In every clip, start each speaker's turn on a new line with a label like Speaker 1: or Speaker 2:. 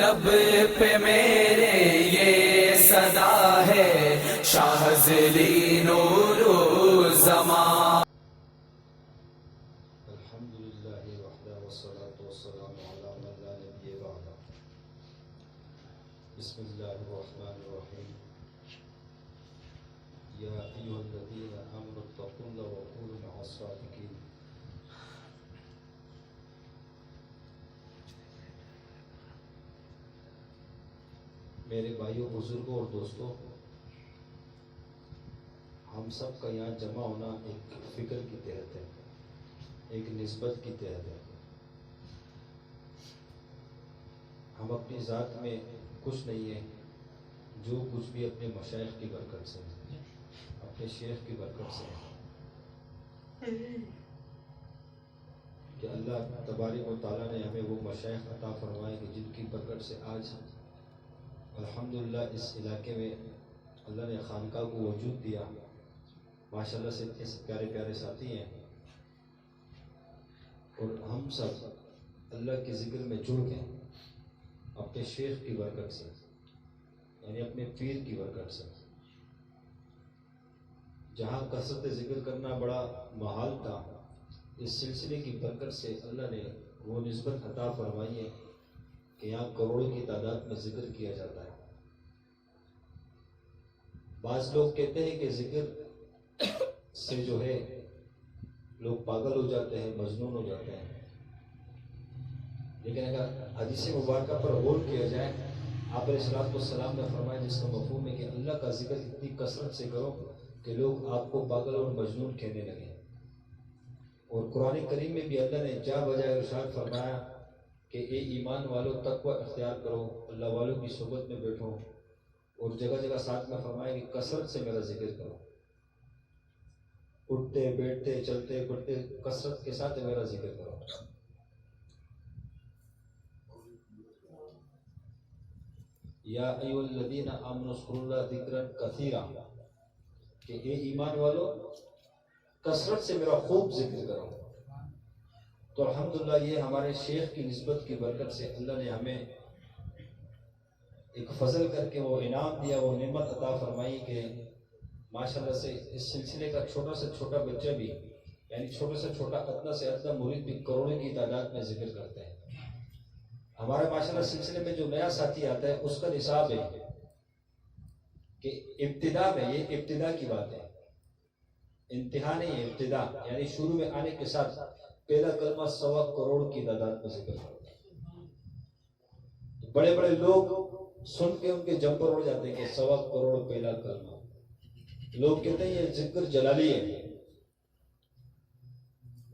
Speaker 1: لب پہ میرے یہ صدا ہے شاہزلی نور زمان.
Speaker 2: الحمدللہ وحدہ والصلاة والسلام علی من لا نبی بعدہ. بسم اللہ الرحمن الرحیم. یا ایھا الذین آمنوا اتقوا اللہ وکونوا مع الصادقین. میرے بھائیوں، بزرگوں اور دوستوں، ہم سب کا یہاں جمع ہونا ایک فکر کی تحت ہے، ایک نسبت کی تحت ہے. ہم اپنی ذات میں کچھ نہیں ہیں، جو کچھ بھی اپنے مشائخ کی برکت سے، اپنے شیخ کی برکت سے ہے کہ اللہ تبارک و تعالیٰ نے ہمیں وہ مشائخ عطا فرمائے کہ جن کی برکت سے آج الحمدللہ اس علاقے میں اللہ نے خانقاہ کو وجود دیا. ماشاءاللہ سے اتنے پیارے پیارے ساتھی ہیں، اور ہم سب اللہ کے ذکر میں جڑ گئے اپنے شیخ کی برکت سے، یعنی اپنے پیر کی برکت سے. جہاں کثرت ذکر کرنا بڑا محال تھا، اس سلسلے کی برکت سے اللہ نے وہ نسبت عطا فرمائی ہے کہ یہاں کروڑوں کی تعداد میں ذکر کیا جاتا ہے. بعض لوگ کہتے ہیں کہ ذکر سے جو ہے لوگ پاگل ہو جاتے ہیں، مجنون ہو جاتے ہیں. لیکن اگر حدیث مبارکہ پر غور کیا جائے، آپ علیہ الصلوۃ والسلام نے فرمایا، جس کا مفہوم ہے کہ اللہ کا ذکر اتنی کثرت سے کرو کہ لوگ آپ کو پاگل اور مجنون کہنے لگے. اور قرآن کریم میں بھی اللہ نے جا بجائے ارشاد فرمایا کہ اے ایمان والو تقوی اختیار کرو، اللہ والوں کی صحبت میں بیٹھو، اور جگہ جگہ ساتھ میں فرمایا کہ کثرت سے میرا ذکر کرو، اٹھتے بیٹھتے چلتے پھرتے کثرت کے ساتھ میرا ذکر کرو. یا ایھا الذین آمنوا اذکروا اللہ ذکرا کثیرا، کہ اے ایمان والو کثرت سے میرا خوب ذکر کرو. تو الحمدللہ یہ ہمارے شیخ کی نسبت کی برکت سے اللہ نے ہمیں ایک فضل کر کے وہ انعام دیا، وہ نعمت عطا فرمائی کہ ماشاءاللہ سے اس سلسلے کا چھوٹا سے چھوٹا بچہ بھی، یعنی چھوٹے سے چھوٹا ادنا سے ادنا مرید بھی کروڑوں کی تعداد میں ذکر کرتے ہیں. ہمارے ماشاءاللہ سلسلے میں جو نیا ساتھی آتا ہے اس کا نصاب ہے کہ ابتدا میں، یہ ابتدا کی بات ہے، انتہا نہیں ہے، ابتدا یعنی شروع میں آنے کے ساتھ پہلا کلمہ 1.25 کروڑ کی تعداد میں ذکر کرتا ہے. بڑے بڑے لوگ سن کے ان کے جمپر اڑ جاتے ہیں کہ 1.25 کروڑ پہلا کلمہ. لوگ کہتے ہیں یہ ذکر جلالی ہے،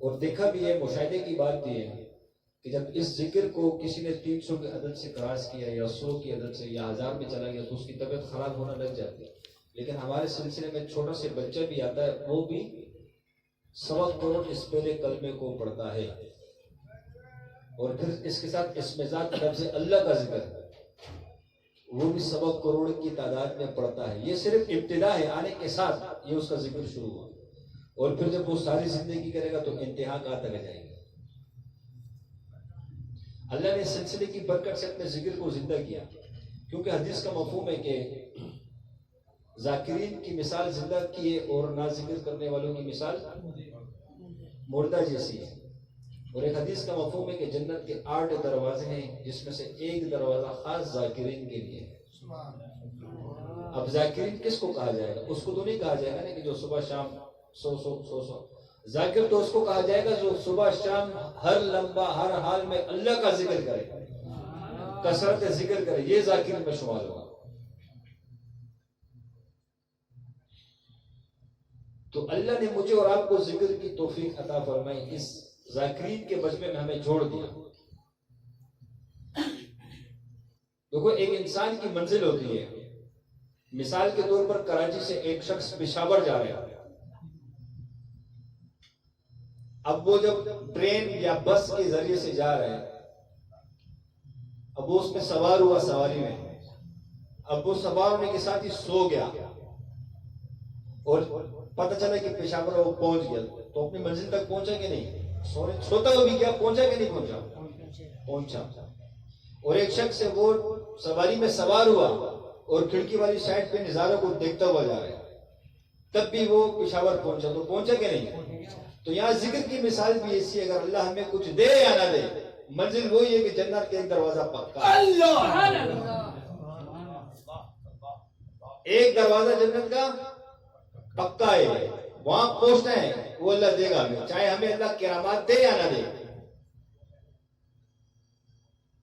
Speaker 2: اور دیکھا بھی ہے، مشاہدے کی بات بھی ہے کہ جب اس ذکر کو کسی نے 300 کے عدد سے کراس کیا یا 100 کی عدد سے یا 1000 میں چلا گیا تو اس کی طبیعت خراب ہونا لگ جاتی ہے. لیکن ہمارے سلسلے میں چھوٹا سے بچہ بھی آتا ہے، وہ بھی 1.25 کروڑ اس پہلے کلمے کو پڑھتا ہے، اور پھر اس کے ساتھ اسم ذات لفظ اللہ کا ذکر ہے، وہ بھی 1.25 کروڑ کی تعداد میں پڑھتا ہے. یہ صرف ابتدا ہے، آنے کے ساتھ یہ اس کا ذکر شروع ہوا، اور پھر جب وہ ساری زندگی کرے گا تو انتہا کہاں تک جائے گا. اللہ نے اس سلسلے کی برکت سے اپنے ذکر کو زندہ کیا، کیونکہ حدیث کا مفہوم ہے کہ ذاکرین کی مثال زندہ کی ہے اور نہ ذکر کرنے والوں کی مثال مردہ جیسی ہے. اور ایک حدیث کا مفہوم ہے کہ جنت کے 8 دروازے ہیں، جس میں سے ایک دروازہ خاص ذاکرین کے لیے ہے. اب ذاکرین کس کو کہا جائے گا؟ اس کو تو نہیں کہا جائے گا نا کہ جو صبح شام سو ذاکر تو اس کو کہا جائے گا جو صبح شام ہر لمحہ ہر حال میں اللہ کا ذکر کرے، کثرت ذکر کرے، یہ ذاکر میں شمار ہوگا. تو اللہ نے مجھے اور آپ کو ذکر کی توفیق عطا فرمائی، اس ذاکرین کے مجمع میں ہمیں جوڑ دیا. دیکھو ایک انسان کی منزل ہوتی ہے، مثال کے طور پر کراچی سے ایک شخص پشاور جا رہا ہے. اب وہ جب ٹرین یا بس کے ذریعے سے جا رہے ہیں، اب وہ اس میں سوار ہوا سواری میں، اب وہ سوار ہونے کے ساتھ ہی سو گیا، اور پتہ چلا کہ پشاور وہ پہنچ گیا، تو اپنی منزل تک پہنچا کہ نہیں؟ سوتا ہوا بھی کیا پہنچا کہ نہیں پہنچا؟ پہنچا. اور ایک شخص ہے وہ سواری میں سوار ہوا اور کھڑکی والی سائڈ پہ نظاروں کو دیکھتا ہوا جا رہا ہے، تب بھی وہ پشاور پہنچا، تو پہنچا کہ نہیں؟ تو یہاں ذکر کی مثال بھی ایسی ہے، اگر اللہ ہمیں کچھ دے یا نہ دے، منزل وہی ہے کہ جنت کے ایک دروازہ پکا ہے، ایک دروازہ جنت کا پکا ہے، وہاں پہنچنا ہے، وہ اللہ دے گا ہمیں، چاہے ہمیں اللہ کرامات دے یا نہ دے۔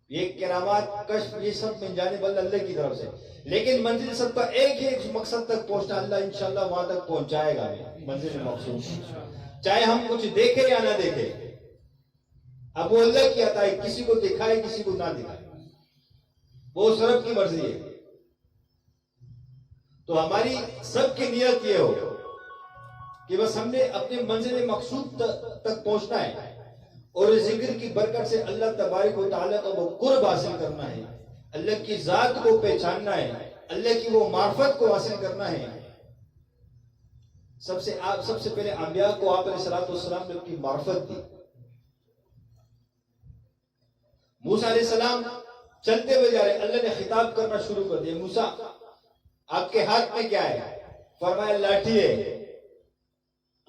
Speaker 2: یہ کرامات کشف یہ سب من جانب اللہ کی طرف سے، لیکن منزل سب کا ایک ہی ایک مقصد تک پہنچنا، اللہ انشاءاللہ وہاں تک پہنچائے گا ہمیں، منزل مقصود، چاہے ہم کچھ دیکھیں یا نہ دیکھیں۔ اب وہ اللہ کی عطا ہے، کسی کو دکھائے کسی کو نہ دکھائے، وہ اس رب کی مرضی ہے۔ تو ہماری سب کی نیت یہ ہو کہ بس ہم نے اپنے منزل مقصود تک پہنچنا ہے، اور ذکر کی برکت سے اللہ تبارک و تعالیٰ کا وہ قرب حاصل کرنا ہے، اللہ کی ذات کو پہچاننا ہے، اللہ کی وہ معرفت کو حاصل کرنا ہے۔ سب سے پہلے انبیاء کو آپ علیہ السلام نے اپنی معرفت دی۔ موسیٰ علیہ السلام چلتے ہوئے جا رہے، اللہ نے خطاب کرنا شروع کر دیا، موسیٰ آپ کے ہاتھ میں کیا ہے؟ فرمایا لاٹھی ہے،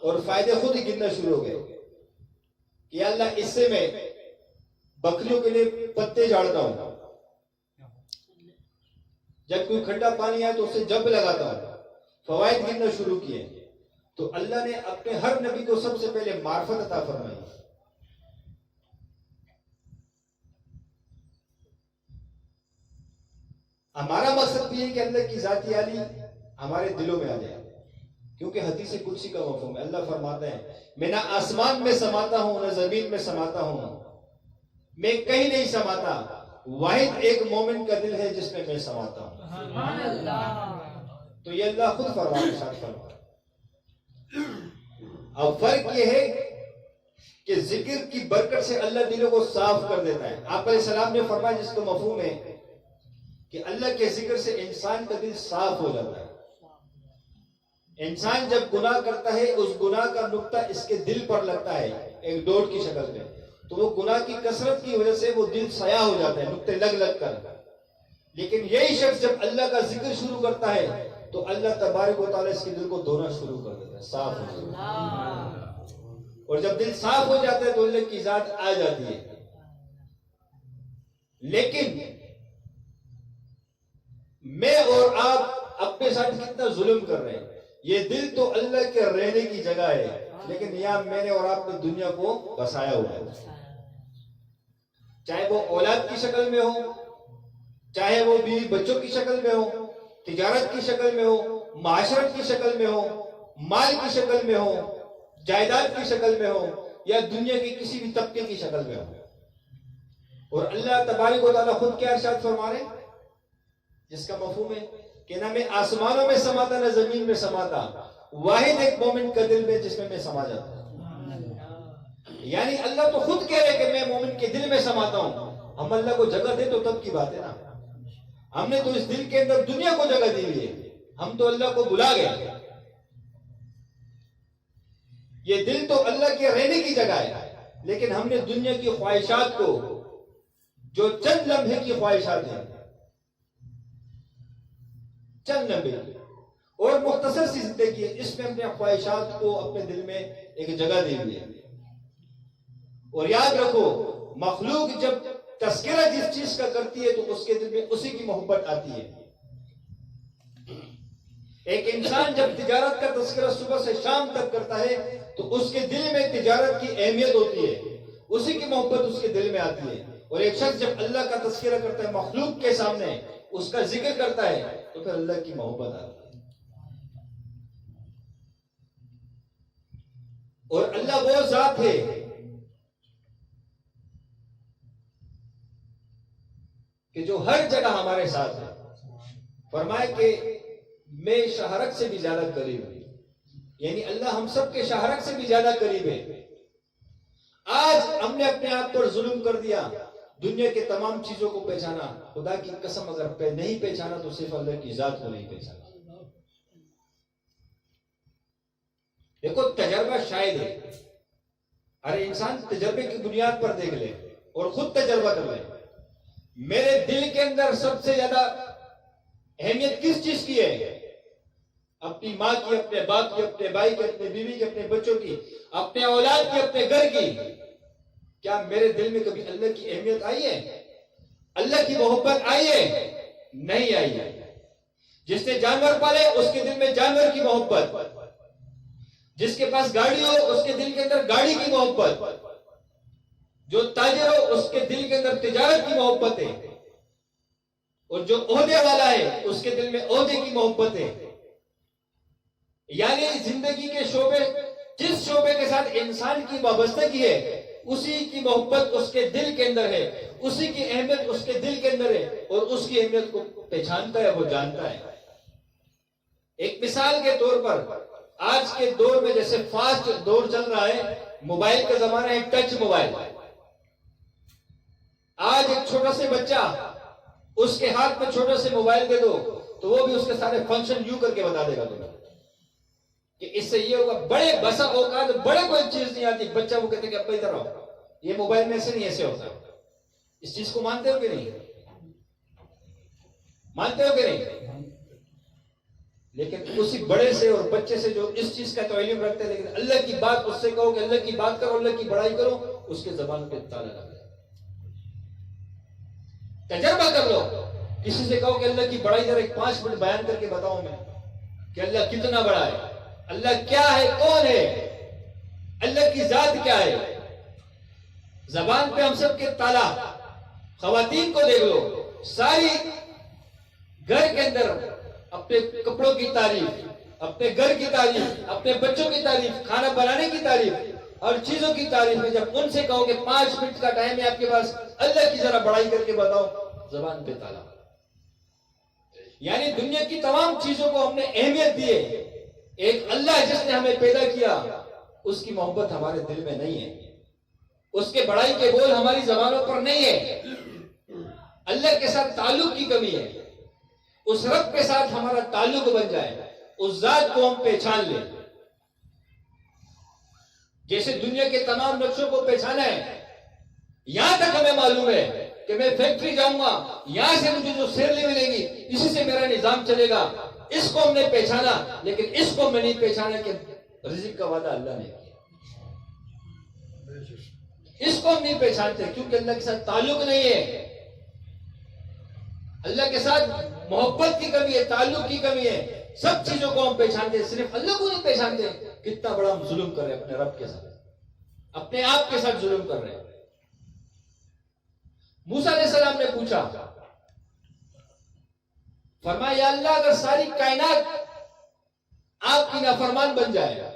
Speaker 2: اور فائدے خود ہی گننا شروع ہو گئے کہ اللہ اس سے میں بکریوں کے لیے پتے جاڑتا ہوں، جب کوئی کھٹا پانی آئے تو اسے جب لگاتا ہوں، فوائد گننا شروع کیے۔ تو اللہ نے اپنے ہر نبی کو سب سے پہلے معرفت عطا فرمائی۔ ہمارا مقصد بھی ہے کہ اللہ کی ذاتی عالی ہمارے دلوں میں آ جائے، کیونکہ حدیث قدسی کا مفہوم ہے، اللہ فرماتا ہے میں نہ آسمان میں سماتا ہوں نہ زمین میں سماتا ہوں، میں کہیں نہیں سماتا، واحد ایک مومن کا دل ہے جس میں میں سماتا ہوں۔ تو یہ اللہ خود فرماتا ہے۔ اب فرق یہ ہے کہ ذکر کی برکت سے اللہ دلوں کو صاف کر دیتا ہے۔ آپ علیہ السلام نے فرمایا، جس کو مفہوم ہے کہ اللہ کے ذکر سے انسان کا دل صاف ہو جاتا ہے۔ انسان جب گناہ کرتا ہے، اس گناہ کا نقطہ اس کے دل پر لگتا ہے ایک ڈوٹ کی شکل میں، تو وہ گناہ کی کثرت کی وجہ سے وہ دل سیاہ ہو جاتا ہے، نقطے لگ لگ کر۔ لیکن یہی شخص جب اللہ کا ذکر شروع کرتا ہے تو اللہ تبارک و تعالیٰ اس کے دل کو دھونا شروع کر دیتا ہے، صاف ہو جاتا ہے، اور جب دل صاف ہو جاتا ہے تو اللہ کی ذات آ جاتی ہے۔ لیکن میں اور آپ اپنے ساتھ کتنا ظلم کر رہے ہیں۔ یہ دل تو اللہ کے رہنے کی جگہ ہے، لیکن یہاں میں نے اور آپ نے دنیا کو بسایا ہوا ہے، چاہے وہ اولاد کی شکل میں ہو، چاہے وہ بیوی بچوں کی شکل میں ہو، تجارت کی شکل میں ہو، معاشرت کی شکل میں ہو، مال کی شکل میں ہو، جائیداد کی شکل میں ہو، یا دنیا کی کسی بھی طبقے کی شکل میں ہو۔ اور اللہ تبارک و تعالیٰ خود کیا ارشاد فرما رہے ہیں، جس کا مفہوم ہے کہ نہ میں آسمانوں میں سماتا نہ زمین میں سماتا، واحد ایک مومن کا دل میں جس میں میں سما جاتا ہوں۔ یعنی اللہ تو خود کہہ رہے کہ میں مومن کے دل میں سماتا ہوں، ہم اللہ کو جگہ دیں تو تب کی بات ہے نا۔ ہم نے تو اس دل کے اندر دنیا کو جگہ دی ہوئی ہے، ہم تو اللہ کو بلا گئے۔ یہ دل تو اللہ کے رہنے کی جگہ ہے، لیکن ہم نے دنیا کی خواہشات کو، جو چند لمحے کی خواہشات ہیں، چند لمحے اور مختصر سی زندگی ہے، اس میں اپنے خواہشات کو اپنے دل میں ایک جگہ دی ہوئی ہے۔ اور یاد رکھو، مخلوق جب تذکرہ جس چیز کا کرتی ہے تو اس کے دل میں اسی کی محبت آتی ہے۔ ایک انسان جب تجارت کا تذکرہ صبح سے شام تک کرتا ہے تو اس کے دل میں تجارت کی اہمیت ہوتی ہے، اسی کی محبت اس کے دل میں آتی ہے۔ اور ایک شخص جب اللہ کا تذکرہ کرتا ہے، مخلوق کے سامنے اس کا ذکر کرتا ہے، تو پھر اللہ کی محبت آتی ہے۔ اور اللہ وہ ذات ہے کہ جو ہر جگہ ہمارے ساتھ ہے۔ فرمائے کہ میں شہرک سے بھی زیادہ قریب ہوں، یعنی اللہ ہم سب کے شہرک سے بھی زیادہ قریب ہے۔ آج ہم نے اپنے آپ پر ظلم کر دیا، دنیا کے تمام چیزوں کو پہچانا، خدا کی قسم اگر نہیں پہچانا تو صرف اللہ کی ذات کو نہیں پہچانا۔ دیکھو تجربہ شاید ہے، ہر انسان تجربے کی بنیاد پر دیکھ لے اور خود تجربہ کر لے، میرے دل کے اندر سب سے زیادہ اہمیت کس چیز کی ہے؟ اپنی ماں کی، اپنے باپ کی، اپنے بھائی کی، اپنے بیوی کی، اپنے بچوں کی، اپنے اولاد کی، اپنے گھر کی. کیا میرے دل میں کبھی اللہ کی اہمیت آئی ہے؟ اللہ کی محبت آئی ہے؟ نہیں آئی ہے. جس نے جانور پالے اس کے دل میں جانور کی محبت، جس کے پاس گاڑی ہو اس کے دل کے اندر گاڑی کی محبت، جو تاجر ہو اس کے دل کے اندر تجارت کی محبت ہے، اور جو عہدے والا ہے اس کے دل میں عہدے کی محبت ہے. یعنی زندگی کے شعبے، جس شعبے کے ساتھ انسان کی وابستگی ہے اسی کی محبت اس کے دل کے اندر ہے، اسی کی اہمیت اس کے دل کے اندر ہے، اور اس کی اہمیت کو پہچانتا ہے، وہ جانتا ہے. ایک مثال کے طور پر آج کے دور میں جیسے فاسٹ دور چل رہا ہے، موبائل کا زمانہ ہے، ٹچ موبائل. آج ایک چھوٹا سے بچہ، اس کے ہاتھ میں چھوٹا سے موبائل دے دو تو وہ بھی اس کے سارے فنکشن یوں کر کے بتا دے گا تمہیں کہ اس سے یہ ہوگا. بڑے بسا اوقات بڑے کوئی چیز نہیں آتی، بچہ وہ کہتے کہ ابا ادھر آؤ، یہ موبائل میں ایسے نہیں ایسے ہوتا. اس چیز کو مانتے ہو کہ نہیں؟ مانتے ہو کہ نہیں؟ لیکن اسی بڑے سے اور بچے سے جو اس چیز کا تو علم رکھتے ہیں، لیکن اللہ کی بات اس سے کہو کہ اللہ کی بات کرو، اللہ کی بڑائی کرو، اس کے زبان پہ تالا لگ جائے. تجربہ کر لو. کسی سے کہو کہ اللہ کی بڑائی ذرا 5 منٹ بیان کر کے بتاؤ میں کہ اللہ کتنا بڑا ہے، اللہ کیا ہے، کون ہے، اللہ کی ذات کیا ہے. زبان پہ ہم سب کے تالا. خواتین کو دیکھ لو، ساری گھر کے اندر اپنے کپڑوں کی تعریف، اپنے گھر کی تعریف، اپنے بچوں کی تعریف، کھانا بنانے کی تعریف اور چیزوں کی تعریف ہے. جب ان سے کہو کہ 5 منٹ کا ٹائم ہے آپ کے پاس، اللہ کی ذرا بڑائی کر کے بتاؤ، زبان پہ تالا. یعنی دنیا کی تمام چیزوں کو ہم نے اہمیت دی ہے، ایک اللہ جس نے ہمیں پیدا کیا اس کی محبت ہمارے دل میں نہیں ہے، اس کے بڑائی کے بول ہماری زبانوں پر نہیں ہے. اللہ کے ساتھ تعلق کی کمی ہے. اس رب کے ساتھ ہمارا تعلق بن جائے، اس ذات کو ہم پہچان لیں. جیسے دنیا کے تمام نقشوں کو پہچانا ہے، یہاں تک ہمیں معلوم ہے کہ میں فیکٹری جاؤں گا، یہاں سے مجھے جو سیلری ملے گی اسی سے میرا نظام چلے گا. اس کو ہم نے پہچانا، لیکن اس کو ہم نے نہیں پہچانا کہ رزق کا وعدہ اللہ نے کیا. اس کو ہم نہیں پہچانتے کیونکہ اللہ کے ساتھ تعلق نہیں ہے، اللہ کے ساتھ محبت کی کمی ہے، تعلق کی کمی ہے. سب چیزوں کو ہم پہچانتے، صرف اللہ کو نہیں پہچانتے. کتنا بڑا ہم ظلم کر رہے ہیں اپنے رب کے ساتھ، اپنے آپ کے ساتھ ظلم کر رہے ہیں. موسیٰ علیہ السلام نے پوچھا، فرمایا یا اللہ اگر ساری کائنات آپ کی نافرمان بن جائے گا،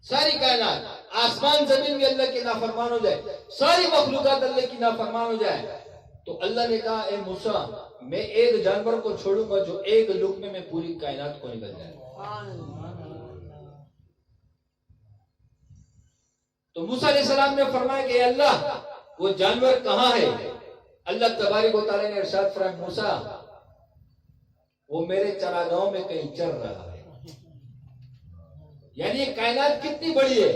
Speaker 2: ساری کائنات آسمان زمین بھی اللہ کے نافرمان ہو جائے، ساری مخلوقات اللہ کی نافرمان ہو جائے، تو اللہ نے کہا اے موسیٰ میں ایک جانور کو چھوڑوں گا جو ایک لقمے میں پوری کائنات کو نگل جائے. تو موسیٰ علیہ السلام نے فرمایا کہ اے اللہ وہ جانور کہاں ہے؟ اللہ تبارک و تعالیٰ نے ارشاد فرمایا موسیٰ وہ میرے چراگاہوں میں کہیں چر رہا ہے. یعنی یہ کائنات کتنی بڑی ہے،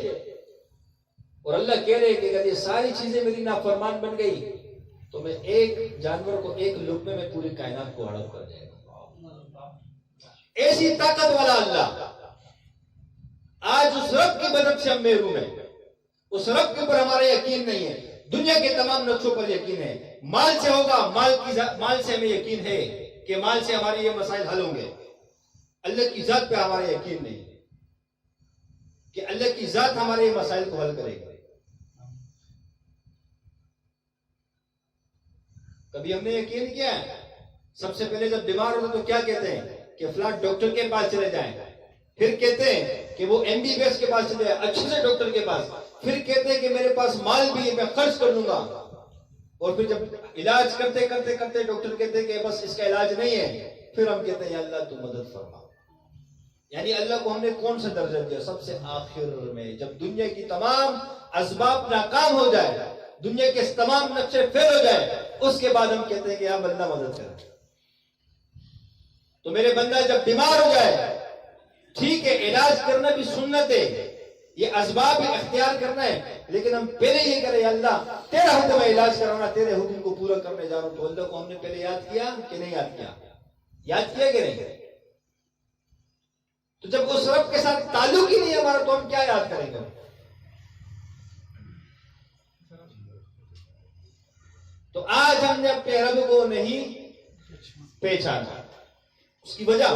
Speaker 2: اور اللہ کہہ رہے کہ اگر یہ ساری چیزیں میری نافرمان بن گئی تو میں ایک جانور کو ایک لقمے میں پوری کائنات کو ہڑپ کر جائے گا. ایسی طاقت والا اللہ. آج اس رب کی مدد سے ہم محروم ہیں، اس رب کے اوپر ہمارا یقین نہیں ہے. دنیا کے تمام نقشوں پر یقین ہے، مال سے ہوگا، مال سے ہمیں یقین ہے کہ مال سے ہمارے یہ مسائل حل ہوں گے. اللہ کی ذات پہ ہمارا یقین نہیں کہ اللہ کی ذات ہمارے یہ مسائل کو حل کرے گی. کبھی ہم نے یقین کیا ہے؟ سب سے پہلے جب بیمار ہوتا تو کیا کہتے ہیں کہ فلاں ڈاکٹر کے پاس چلے جائیں، پھر کہتے ہیں کہ وہ ایم بی بی ایس کے پاس چلے جائیں، اچھے سے ڈاکٹر کے پاس، پھر کہتے ہیں کہ میرے پاس مال بھی ہے میں خرچ کر لوں گا، اور پھر جب علاج کرتے کرتے کرتے ڈاکٹر کہتے ہیں کہ بس اس کا علاج نہیں ہے، پھر ہم کہتے ہیں یا اللہ تو مدد فرما. یعنی اللہ کو ہم نے کون سا درجہ دیا؟ سب سے آخر میں، جب دنیا کی تمام اسباب ناکام ہو جائے، دنیا کے تمام نقشے فیل ہو جائے، اس کے بعد ہم کہتے ہیں کہ یا بندہ مدد کر. تو میرے بندہ جب بیمار ہو جائے، ٹھیک ہے علاج کرنا بھی سنت ہے، یہ اسباب اختیار کرنا ہے، لیکن ہم پہلے یہ کریں اللہ تیرا حکم ہے علاج کرانا, تیرے حکم کو پورا کرنے جا رہا ہوں, تو اللہ کو ہم نے پہلے یاد کیا کہ نہیں یاد کیا؟ یاد کیا کہ نہیں؟ تو جب اس رب کے ساتھ تعلق ہی نہیں ہے ہمارا تو ہم کیا یاد کریں گے؟ تو آج ہم نے اپنے رب کو نہیں پہچانا. اس کی وجہ,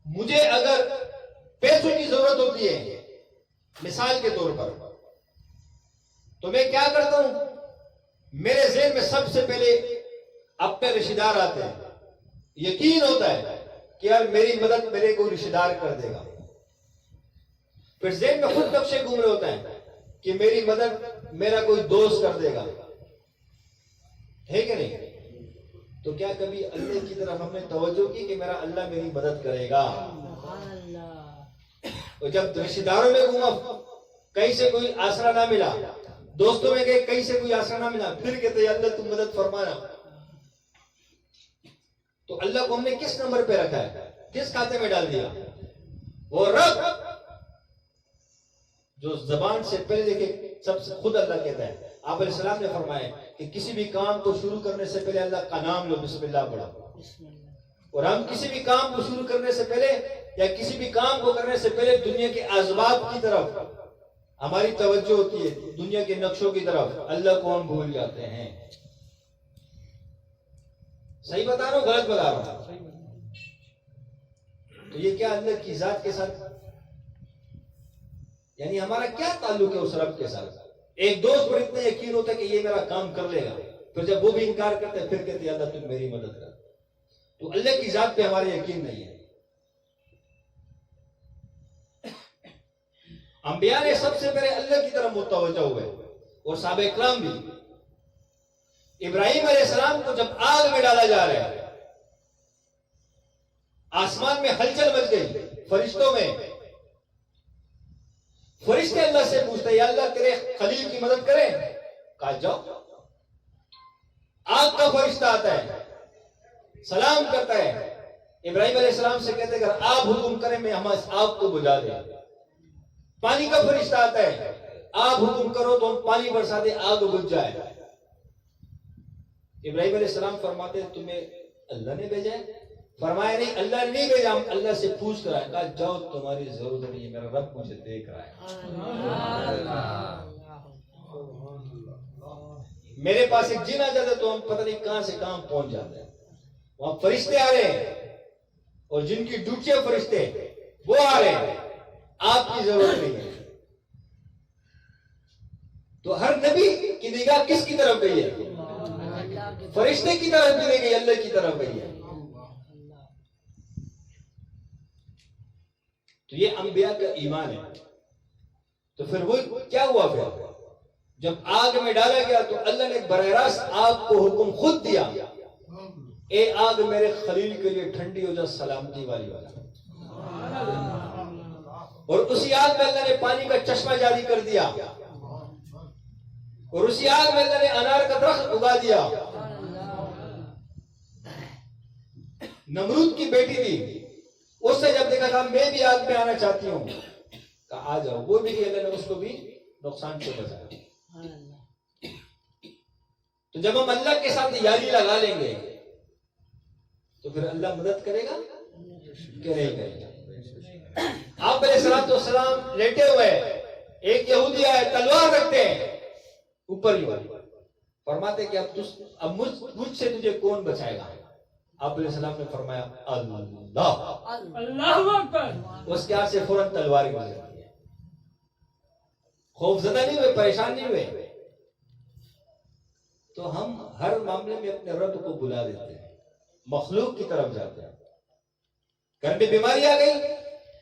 Speaker 2: مجھے اگر پیسوں کی ضرورت ہوتی ہے مثال کے طور پر, تو میں کیا کرتا ہوں, میرے ذہن میں سب سے پہلے اپنے رشتہ دار آتے ہیں. یقین ہوتا ہے کہ یار میری مدد میرے کو رشتہ دار کر دے گا. پھر ذہن میں خود نقشے گھوم رہے ہوتا ہے کہ میری مدد میرا کوئی دوست کر دے گا, ہے کہ نہیں؟ تو کیا کبھی اللہ کی طرف ہم نے توجہ کی کہ میرا اللہ میری مدد کرے گا؟ اور جب رشتہ داروں میں گھوما, کہیں سے کوئی آسرا نہ ملا, دوستوں میں گئے کہیں سے کوئی آسرا نہ ملا, پھر کہتے ہیں اللہ تم مدد فرمانا. تو اللہ کو ہم نے کس نمبر پہ رکھا ہے, کس کھاتے میں ڈال دیا؟ وہ رب جو زبان سے پہلے دیکھے سب سے خود اللہ کہتا ہے. آپ علیہ السلام نے فرمایا کہ کسی بھی کام کو شروع کرنے سے پہلے اللہ کا نام لو, بسم اللہ پڑھو. اور ہم کسی بھی کام کو شروع کرنے سے پہلے یا کسی بھی کام کو کرنے سے پہلے دنیا کے اسباب کی طرف ہماری توجہ ہوتی ہے, دنیا کے نقشوں کی طرف. اللہ کو ہم بھول جاتے ہیں. صحیح بتا رہا ہوں غلط بتا رہا ہوں؟ تو یہ کیا اللہ کی ذات کے ساتھ, یعنی ہمارا کیا تعلق ہے اس رب کے ساتھ؟ ایک دوست پر اتنا یقین ہوتا ہے کہ یہ میرا کام کر لے گا, پھر جب وہ بھی انکار کرتے ہیں پھر کہتے ہیں اللہ تم میری مدد کر. تو اللہ کی ذات پہ ہمارا یقین نہیں ہے. انبیاء نے سب سے پہلے اللہ کی طرف متوجہ ہوئے, اور صحابہ اکرام بھی. ابراہیم علیہ السلام کو جب آگ میں ڈالا جا رہا ہے, آسمان میں ہلچل مچ گئی, فرشتوں میں فرشتے اللہ سے پوچھتے ہیں یا اللہ تیرے خلیل کی مدد کریں؟ کہا جاؤ. آگ کا فرشتہ آتا ہے, سلام کرتا ہے, ابراہیم علیہ السلام سے کہتے ہیں اگر آپ حکم کریں میں ہم اس آگ کو بجھا دیں. پانی کا فرشتہ آتا ہے, آپ حکم کرو تو ہم پانی برسا دیں, آگ بجھ جائے. ابراہیم علیہ السلام فرماتے ہیں تمہیں اللہ نے بھیجا ہے؟ فرمایا نہیں, اللہ نے نہیں بھیجا, ہم اللہ سے پوچھ کر آئے. کہا جاؤ تمہاری ضرورت نہیں ہے, میرا رب مجھے دیکھ رہا ہے. میرے پاس ایک جن آ جاتا ہے تو ہم پتہ نہیں کہاں سے کہاں پہنچ جاتے ہیں. وہاں فرشتے آ رہے ہیں, اور جن کی ڈیوٹیاں فرشتے وہ آ رہے ہیں, آپ کی ضرورت نہیں ہے. تو ہر نبی کی نگاہ کس کی طرف گئی ہے؟ فرشتے کی طرف بھی نہیں گئی, اللہ کی طرف گئی ہے. تو یہ انبیاء کا ایمان ہے. تو پھر وہ کیا ہوا؟ پھر جب آگ میں ڈالا گیا تو اللہ نے براہ راست آگ کو حکم خود دیا, اے آگ میرے خلیل کے لیے ٹھنڈی ہو جا, سلامتی والی والا. اور اسی آگ میں اللہ نے پانی کا چشمہ جاری کر دیا, اور اسی آگ میں اللہ نے انار کا درخت اگا دیا. نمرود کی بیٹی تھی, اس سے جب دیکھا تھا میں بھی آگ میں آنا چاہتی ہوں, کہا آ جاؤ. وہ بھی اللہ نے اس کو بھی نقصان سے بچایا. تو جب ہم اللہ کے ساتھ یاری لگا لیں گے تو پھر اللہ مدد کرے گا کہ نہیں کرے گا؟ آپ علیہ الصلوۃ والسلام لیٹے ہوئے, ایک یہودی آئے, تلوار رکھتے ہیں اوپر ہی, فرماتے کہ اب مجھ سے تجھے کون بچائے گا؟ آپ علیہ السلام نے فرمایا اللہ اکبر. اس کے ہاتھ سے فوراً تلوار گزر گئی. خوف زدہ نہیں ہوئے, پریشان نہیں ہوئے. تو ہم ہر معاملے میں اپنے رب کو بلا دیتے ہیں, مخلوق کی طرف جاتے ہیں. گھر میں بیماری آ گئی,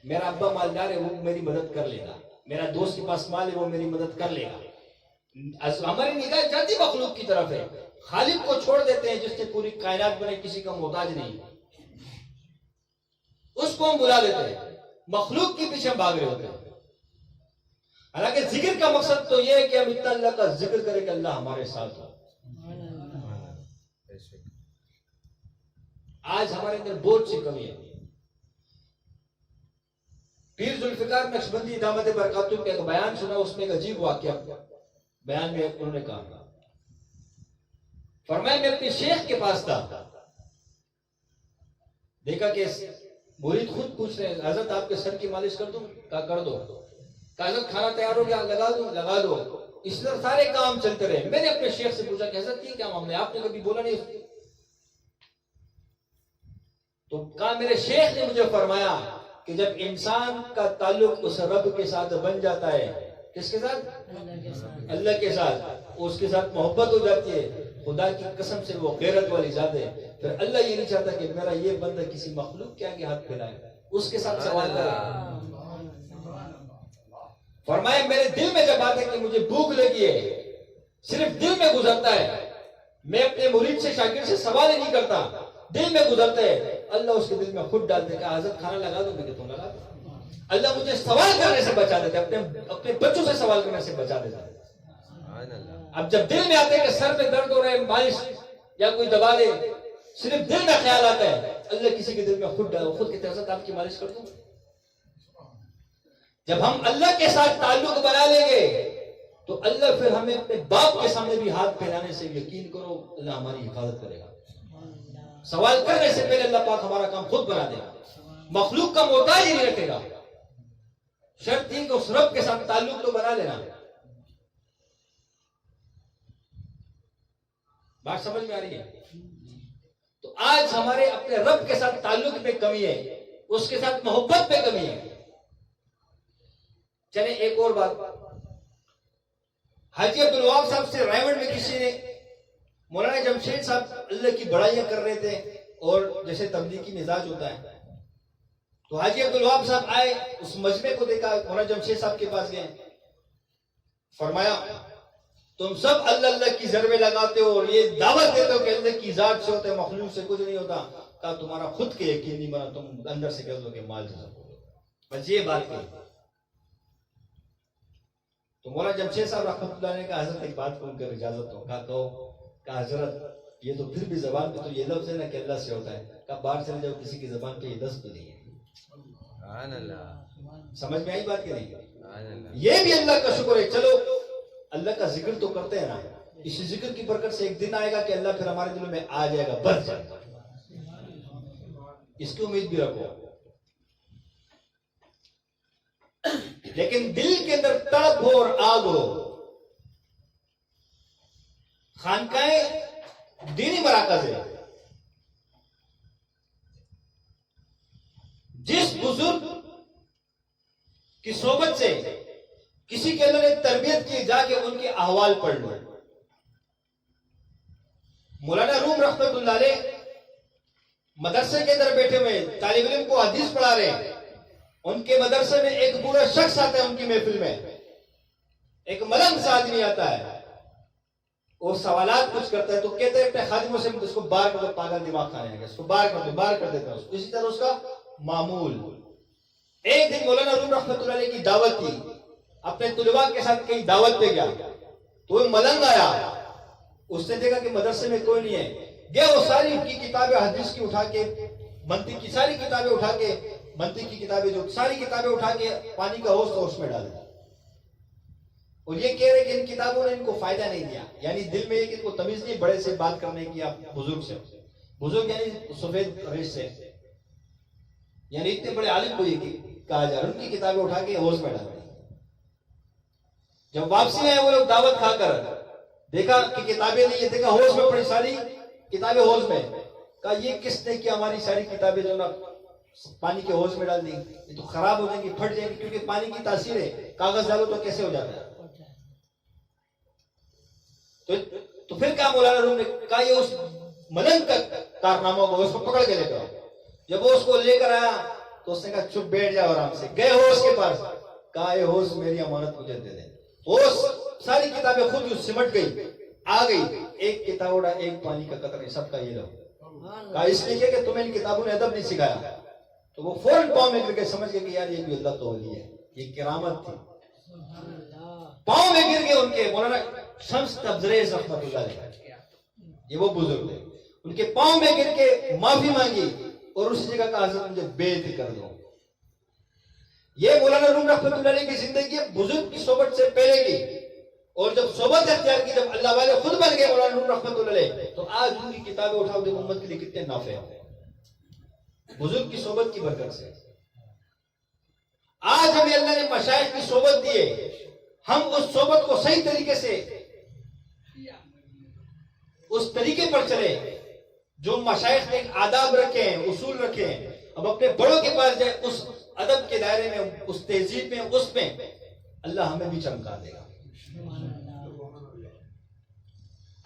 Speaker 2: میرا ابا مالدار ہے وہ میری مدد کر لے گا, میرا دوست کے پاس مال ہے وہ میری مدد کر لے گا. ہماری نگاہ جاتی مخلوق کی طرف ہے, خالق کو چھوڑ دیتے ہیں جس سے پوری کائنات بنے, کسی کا محتاج نہیں, اس کو ہم بلا دیتے ہیں. مخلوق کے پیچھے بھاگ رہے ہوتے ہیں. حالانکہ ذکر کا مقصد تو یہ ہے کہ ہم اتنا اللہ کا ذکر کریں کہ اللہ ہمارے ساتھ ہو. آج ہمارے اندر بہت سی کمی ہے. پیر ذوالفقار نقشبندی دامت برکاتہ کا ایک بیان سنا، اس میں ایک عجیب واقعہ بیان میں انہوں نے کہا، فرمایا میں اپنے شیخ کے پاس تھا، دیکھا کہ مرید خود پوچھ رہے ہیں حضرت آپ کے سر کی مالش کر دوں؟ کہا کر دو۔ کہا حضرت کھانا تیار ہو گیا؟ لگا دوں؟ لگا دو۔ اس طرح سارے کام چلتے رہے۔ میں نے اپنے شیخ سے پوچھا کہ حضرت یہ کیا معاملہ ہے، آپ نے کبھی بولا نہیں؟ تو کہا میرے شیخ نے مجھے فرمایا کہ جب انسان کا تعلق اس رب کے ساتھ بن جاتا ہے، کس کے ساتھ؟ اللہ کے ساتھ، اس کے ساتھ محبت ہو جاتی ہے، خدا کی قسم سے وہ غیرت والی ذات ہے، پھر اللہ یہ نہیں چاہتا کہ میرا یہ بندہ کسی مخلوق کے آگے ہاتھ پھیلائے، اس کے ساتھ سوال کرے۔ فرمایا میرے دل میں جب آتا ہے کہ مجھے بھوک لگی ہے، صرف دل میں گزرتا ہے، میں اپنے مرید سے شاگرد سے سوال ہی نہیں کرتا، دل میں گزرتا ہے، اللہ اس کے دل میں خود ڈالتے کہ حضرت کھانا لگا دو کہ تم لگا دو۔ اللہ مجھے سوال کرنے سے بچا دیتا ہے، اپنے بچوں سے سوال کرنے سے بچا دیتا ہے۔ اب جب دل میں آتے ہیں کہ سر میں درد ہو رہا ہے، مالش یا کوئی دبا دے، صرف دل میں خیال آتا ہے، اللہ کسی کے دل میں خود ڈالو، خود کی طرف آپ کی مالش کر دوں۔ جب ہم اللہ کے ساتھ تعلق بنا لیں گے تو اللہ پھر ہمیں اپنے باپ کے سامنے بھی ہاتھ پھیلانے سے یقین کرو اللہ ہماری حفاظت کرے گا۔ سوال کرنے سے پہلے اللہ پاک ہمارا کام خود بنا دے گا، مخلوق کا محتاج ہی نہیں رکھے گا۔ شرط یہ کہ اس رب کے ساتھ تعلق تو بنا لینا۔ بات سمجھ میں آ رہی ہے؟ تو آج ہمارے اپنے رب کے ساتھ تعلق میں کمی ہے، اس کے ساتھ محبت میں کمی ہے۔ چلیں ایک اور بات، حاجی عبدالوہاب صاحب سے رائمنڈ میں کسی نے، مولانا جمشید صاحب اللہ کی بڑائیاں کر رہے تھے، اور جیسے تبلیغی مزاج ہوتا ہے، تو حاجی عبدالوہاب صاحب آئے، اس مجمع کو دیکھا، مولانا جمشید صاحب کے پاس گئے، فرمایا تم سب اللہ اللہ کی ضربیں لگاتے ہو اور یہ دعوت دیتے ہو کہ اللہ کی ذات سے ہوتا ہے، مخلوق سے کچھ نہیں ہوتا۔ کہا تمہارا خود کے یقین نہیں بنا، تم اندر سے کہہ دو کہ مال سے سب ہوگا، بس یہ بات کہی۔ تو مولانا جمشید صاحب رحمۃ اللہ نے کہا حضرت ایک بات کون کر اجازت ہو؟ کہا کہو۔ کہا حضرت یہ تو پھر بھی زبان پہ تو یہ لفظ ہے نا کہ اللہ سے ہوتا ہے۔ کہا باہر چلے جاؤ، کسی کی زبان پہ یہ لفظ بھی نہیں ہے۔
Speaker 3: سبحان اللہ،
Speaker 2: سمجھ میں آئی بات کہ نہیں؟ یہ بھی اللہ کا شکر ہے، چلو اللہ کا ذکر تو کرتے ہیں نا، اس ذکر کی برکت سے ایک دن آئے گا کہ اللہ پھر ہمارے دلوں میں آ جائے گا، بس جائے گا، اس کی امید بھی رکھو۔ لیکن دل کے اندر تڑپ ہو اور آگ ہو۔ خانقاہیں دینی مراکز ہے، جس بزرگ کی صحبت سے کسی کے اندر ایک تربیت کی، جا کے ان کے احوال پڑھ لو۔ مولانا روم رحمت اللہ علیہ مدرسے کے اندر بیٹھے ہوئے طالب علم کو حدیث پڑھا رہے ہیں، ان کے مدرسے میں ایک بوڑھا شخص آتا ہے، ان کی محفل میں ایک ملنگ سا آدمی آتا ہے، وہ سوالات کچھ کرتا ہے، تو کہتے ہیں اپنے خادموں سے اس کو بار کر دو، پاگل دماغ کھانے لگا، اس کو بار کر دو، بار کر دیتا ہے۔ اسی طرح اس کا معمول۔ ایک دن مولانا روم رحمت اللہ علیہ کی دعوت تھی، اپنے طلباء کے ساتھ کہیں دعوت پہ گیا، تو وہ ملنگ آیا، اس نے دیکھا کہ مدرسے میں کوئی نہیں ہے، گیا وہ ساری کی کتابیں حدیث کی اٹھا کے، منطق کی ساری کتابیں اٹھا کے، منطق کی کتابیں جو ساری کتابیں اٹھا کے پانی کا ہوس میں ڈال دیا، اور یہ کہہ رہے کہ ان کتابوں نے ان کو فائدہ نہیں دیا، یعنی دل میں ان کو تمیز نہیں بڑے سے بات کرنے کی، آپ بزرگ سے، بزرگ یعنی سفید ریش سے، یعنی اتنے بڑے عالم کو یہ کہا جا رہا، ان کی کتابیں اٹھا کے ہوس میں ڈال دی۔ جب واپسی آئے وہ لوگ دعوت کھا کر، دیکھا کہ کتابیں نہیں ہے، دیکھا ہوش میں پڑی ساری کتابیں ہوش میں، کہا یہ کس نے کیا ہماری ساری کتابیں جو نا پانی کے ہوش میں ڈال دی، یہ تو خراب ہو جائیں گی، پھٹ جائیں گی، کیونکہ پانی کی تاثیر ہے، کاغذ ڈالو تو کیسے ہو جاتا ہے۔ تو پھر کہا مولانا روم نے کہا یہ اس ملنگ کا کارنامہ کو اس کو پکڑ کے لے کر، جب وہ اس کو لے کر آیا تو اس نے کہا چپ بیٹھ جاؤ آرام سے، گئے ہوش کے پاس، کہا یہ ہوش میری امانت مجھے دے دے، ہوش ساری کتابیں خود جو سمٹ گئی، آ گئی، ایک کتاب اڑا، ایک پانی کا قطرہ، سب کا یہ لو، کہا اس لیے کہ تمہیں ان کتابوں نے ادب نہیں سکھایا، تو وہ فوراً پاؤں میں گر کے سمجھ گئے کہ یار یہ بھی اللہ تو ولی ہے، یہ کرامت تھی، پاؤں میں گر گئے ان کے مولانا شمس تبریز رحمت اللہ علیہ، یہ وہ بزرگ تھے، ان کے پاؤں میں گر کے معافی مانگی اور اس جگہ کا حضرت مجھے بیعت کر دو۔ یہ مولانا روم رحمۃ اللہ علیہ کی زندگی بزرگ کی صحبت سے پہلے کی، اور جب صحبت اختیار کی، جب اللہ والے خود بن گئے مولانا روم رحمۃ اللہ علیہ، تو آج ان کی کتابیں اٹھاؤ دے محمد کے لیے کتنے نافع ہیں بزرگ کی صحبت کی برکت سے۔ آج ہمیں اللہ نے مشائخ کی صحبت دی ہے، ہم اس صحبت کو صحیح طریقے سے اس طریقے پر چلے جو مشائخ نے آداب رکھے ہیں، اصول رکھے ہیں، اب اپنے بڑوں کے پاس جائے، اس ادب کے دائرے میں، اس تہذیب میں، اس میں اللہ ہمیں بھی چمکا دے گا۔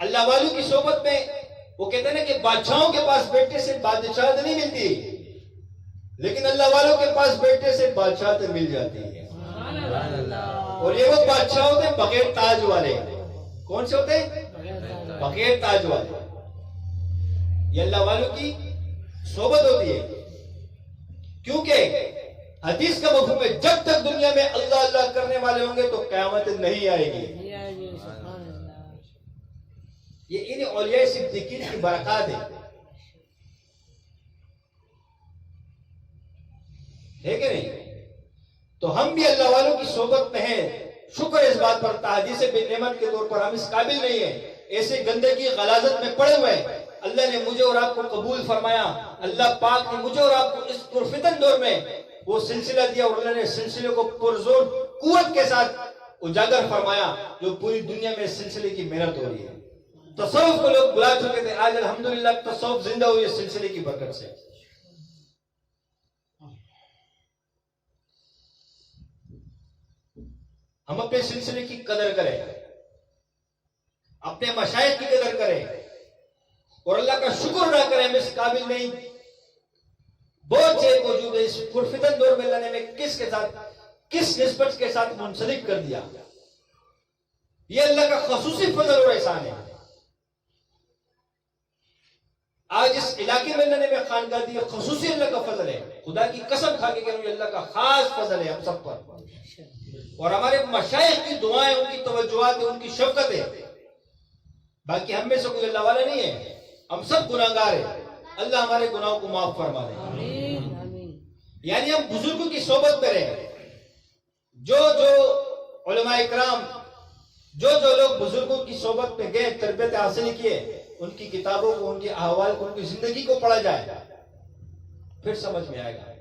Speaker 2: اللہ والوں کی صحبت میں وہ کہتے ہیں نا کہ بادشاہوں کے پاس بیٹے سے بادشاہت نہیں ملتی، لیکن اللہ والوں کے پاس بیٹے سے بادشاہت مل جاتی ہے۔ اور یہ وہ بادشاہ ہوتے ہیں بغیر تاج والے۔ کون سے ہوتے ہیں؟ بغیر تاج والے۔ یہ اللہ والوں کی صحبت ہوتی ہے، کیونکہ حدیث کا مفہوم ہے جب تک دنیا میں اللہ اللہ کرنے والے ہوں گے تو قیامت نہیں آئے گی۔ یہ ان اولیاء صدیقین کی برکات ہے کہ نہیں؟ تو ہم بھی اللہ والوں کی صحبت میں ہیں، شکر اس بات پر، تحدیث بے نعمت کے طور پر ہم اس قابل نہیں ہیں، ایسے گندگی غلاظت میں پڑے ہوئے ہیں۔ اللہ نے مجھے اور آپ کو قبول فرمایا، اللہ پاک نے مجھے اور آپ کو اس پرفتن دور میں وہ سلسلہ دیا، اور اللہ نے سلسلے کو پرزور قوت کے ساتھ اجاگر فرمایا، جو پوری دنیا میں اس سلسلے کی محنت ہو رہی ہے۔ تصوف کو لوگ بلا چکے تھے، آج الحمدللہ تصوف زندہ ہوئی اس سلسلے کی برکت سے۔ ہم اپنے سلسلے کی قدر کریں، اپنے مشائخ کی قدر کریں، اور اللہ کا شکر نہ کریں ہم اس قابل نہیں۔ بہت سے موجود ہے اس پرفتن دور میں اللہ نے ہمیں کس کے ساتھ، کس نسبت کے ساتھ منسلک کر دیا۔ یہ اللہ کا خصوصی فضل اور احسان ہے۔ آج اس علاقے میں اللہ نے ہمیں خانقاہ دی، خصوصی اللہ کا فضل ہے۔ خدا کی قسم کھا کے کہہ رہا ہوں، یہ اللہ کا خاص فضل ہے ہم سب پر، اور ہمارے مشائخ کی دعائیں، ان کی توجہات، ان کی شفقت ہے۔ باقی ہم میں سے کوئی اللہ والا نہیں ہے، ہم سب گناہگار ہیں، اللہ ہمارے گناہوں کو معاف فرما دے۔ یعنی ہم بزرگوں کی صحبت میں رہیں، جو علماء اکرام، جو لوگ بزرگوں کی صحبت میں گئے، تربیت حاصل کیے، ان کی کتابوں کو، ان کے احوال کو، ان کی زندگی کو پڑھا جائے، پھر سمجھ میں آئے گا۔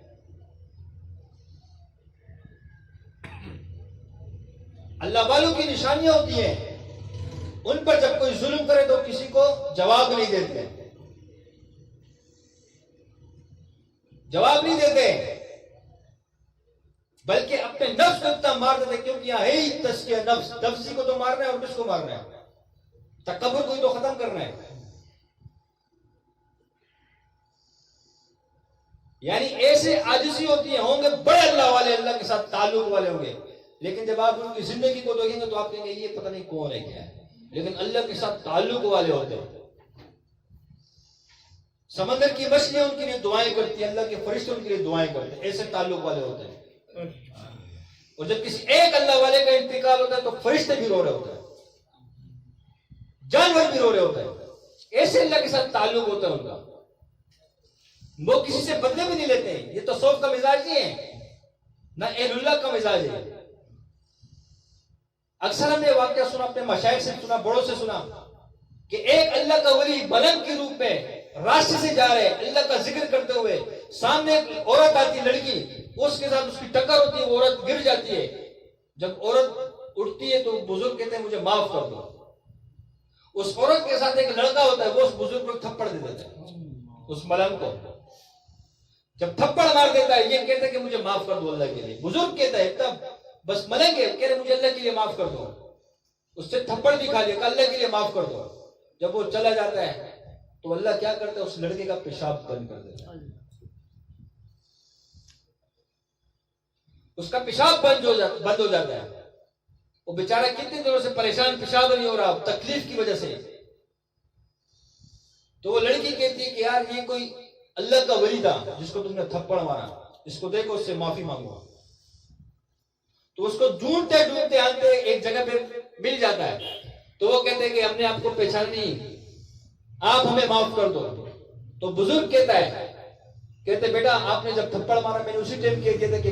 Speaker 2: اللہ والوں کی نشانیاں ہوتی ہیں، ان پر جب کوئی ظلم کرے تو کسی کو جواب نہیں دیتے، جواب نہیں دیتے، بلکہ اپنے نفس کو اتنا مار دیتے، کیونکہ یہاں ہے ہی تزکیہ نفس، نفسی کو تو مارنا ہے، اور کس کو مارنا ہے؟ تکبر کو ہی تو ختم کرنا ہے۔ یعنی ایسے عاجزی ہوتی ہیں، ہوں گے بڑے اللہ والے، اللہ کے ساتھ تعلق والے ہوں گے، لیکن جب آپ ان کی زندگی کو دیکھیں گے تو آپ کہیں گے یہ پتہ نہیں کون ہے، کیا ہے، لیکن اللہ کے ساتھ تعلق والے ہوتے ہیں۔ سمندر کی مچھلیاں ان کے لیے دعائیں کرتی ہیں، اللہ کے فرشتے ان کے لیے دعائیں کرتے ہیں، ایسے تعلق والے ہوتے ہیں۔ اور جب کسی ایک اللہ والے کا انتقال ہوتا ہے تو فرشتے بھی رو رہے ہوتے ہیں، جانور بھی رو رہے ہوتے ہیں، ایسے اللہ کے ساتھ تعلق ہوتا ہے ان کا۔ وہ کسی سے بدلے بھی نہیں لیتے ہیں، یہ تصوف کا مزاج نہیں ہے، نہ اہل اللہ کا مزاج ہے۔ اکثر ہم نے واقعہ سنا، اپنے مشائخ سے سنا، بڑوں سے سنا، کہ ایک اللہ کا ولی ملنگ کے روپ میں راستے سے جا رہے، اللہ کا ذکر کرتے ہوئے، سامنے ایک عورت آتی، لڑکی، اس کے ساتھ اس کی ٹکر ہوتی ہے، وہ عورت گر جاتی ہے۔ جب عورت اٹھتی ہے تو بزرگ کہتے ہیں مجھے معاف کر دو۔ اس عورت کے ساتھ ایک لڑکا ہوتا ہے، وہ اس بزرگ کو تھپڑ دے دیتا ہے، اس ملنگ کو۔ جب تھپڑ مار دیتا ہے، یہ کہتا ہے کہ مجھے معاف کر دو اللہ کے لیے۔ بزرگ کہتا ہے تب بس ملنگ ہے، کہہ رہے مجھے اللہ کے لیے معاف کر دو، اس سے تھپڑ بھی کھا لیا کہ اللہ کے لیے معاف کر دو۔ جب وہ چلا جاتا ہے تو اللہ کیا کرتا ہے، اس لڑکے کا پیشاب بند کر دیتا ہے، اس کا پیشاب بند ہو جاتا ہے۔ وہ بیچارہ کتنے دنوں سے پریشان، پیشاب نہیں ہو رہا تکلیف کی وجہ سے۔ تو وہ لڑکی کہتی ہے کہ یار یہ کوئی اللہ کا ولی تھا جس کو تم نے تھپڑ مارا، اس کو دیکھو، اس سے معافی مانگو۔ تو اس کو ڈھونڈتے ڈھونڈتے آتے ایک جگہ پہ مل جاتا ہے، تو وہ کہتے ہیں کہ ہم نے آپ کو پہچان نہیں، آپ ہمیں معاف کر دو۔ تو بزرگ کہتا ہے، کہتے بیٹا آپ نے جب تھپڑ مارا میں نے اسی ٹائم کہہ دیا تھا کہ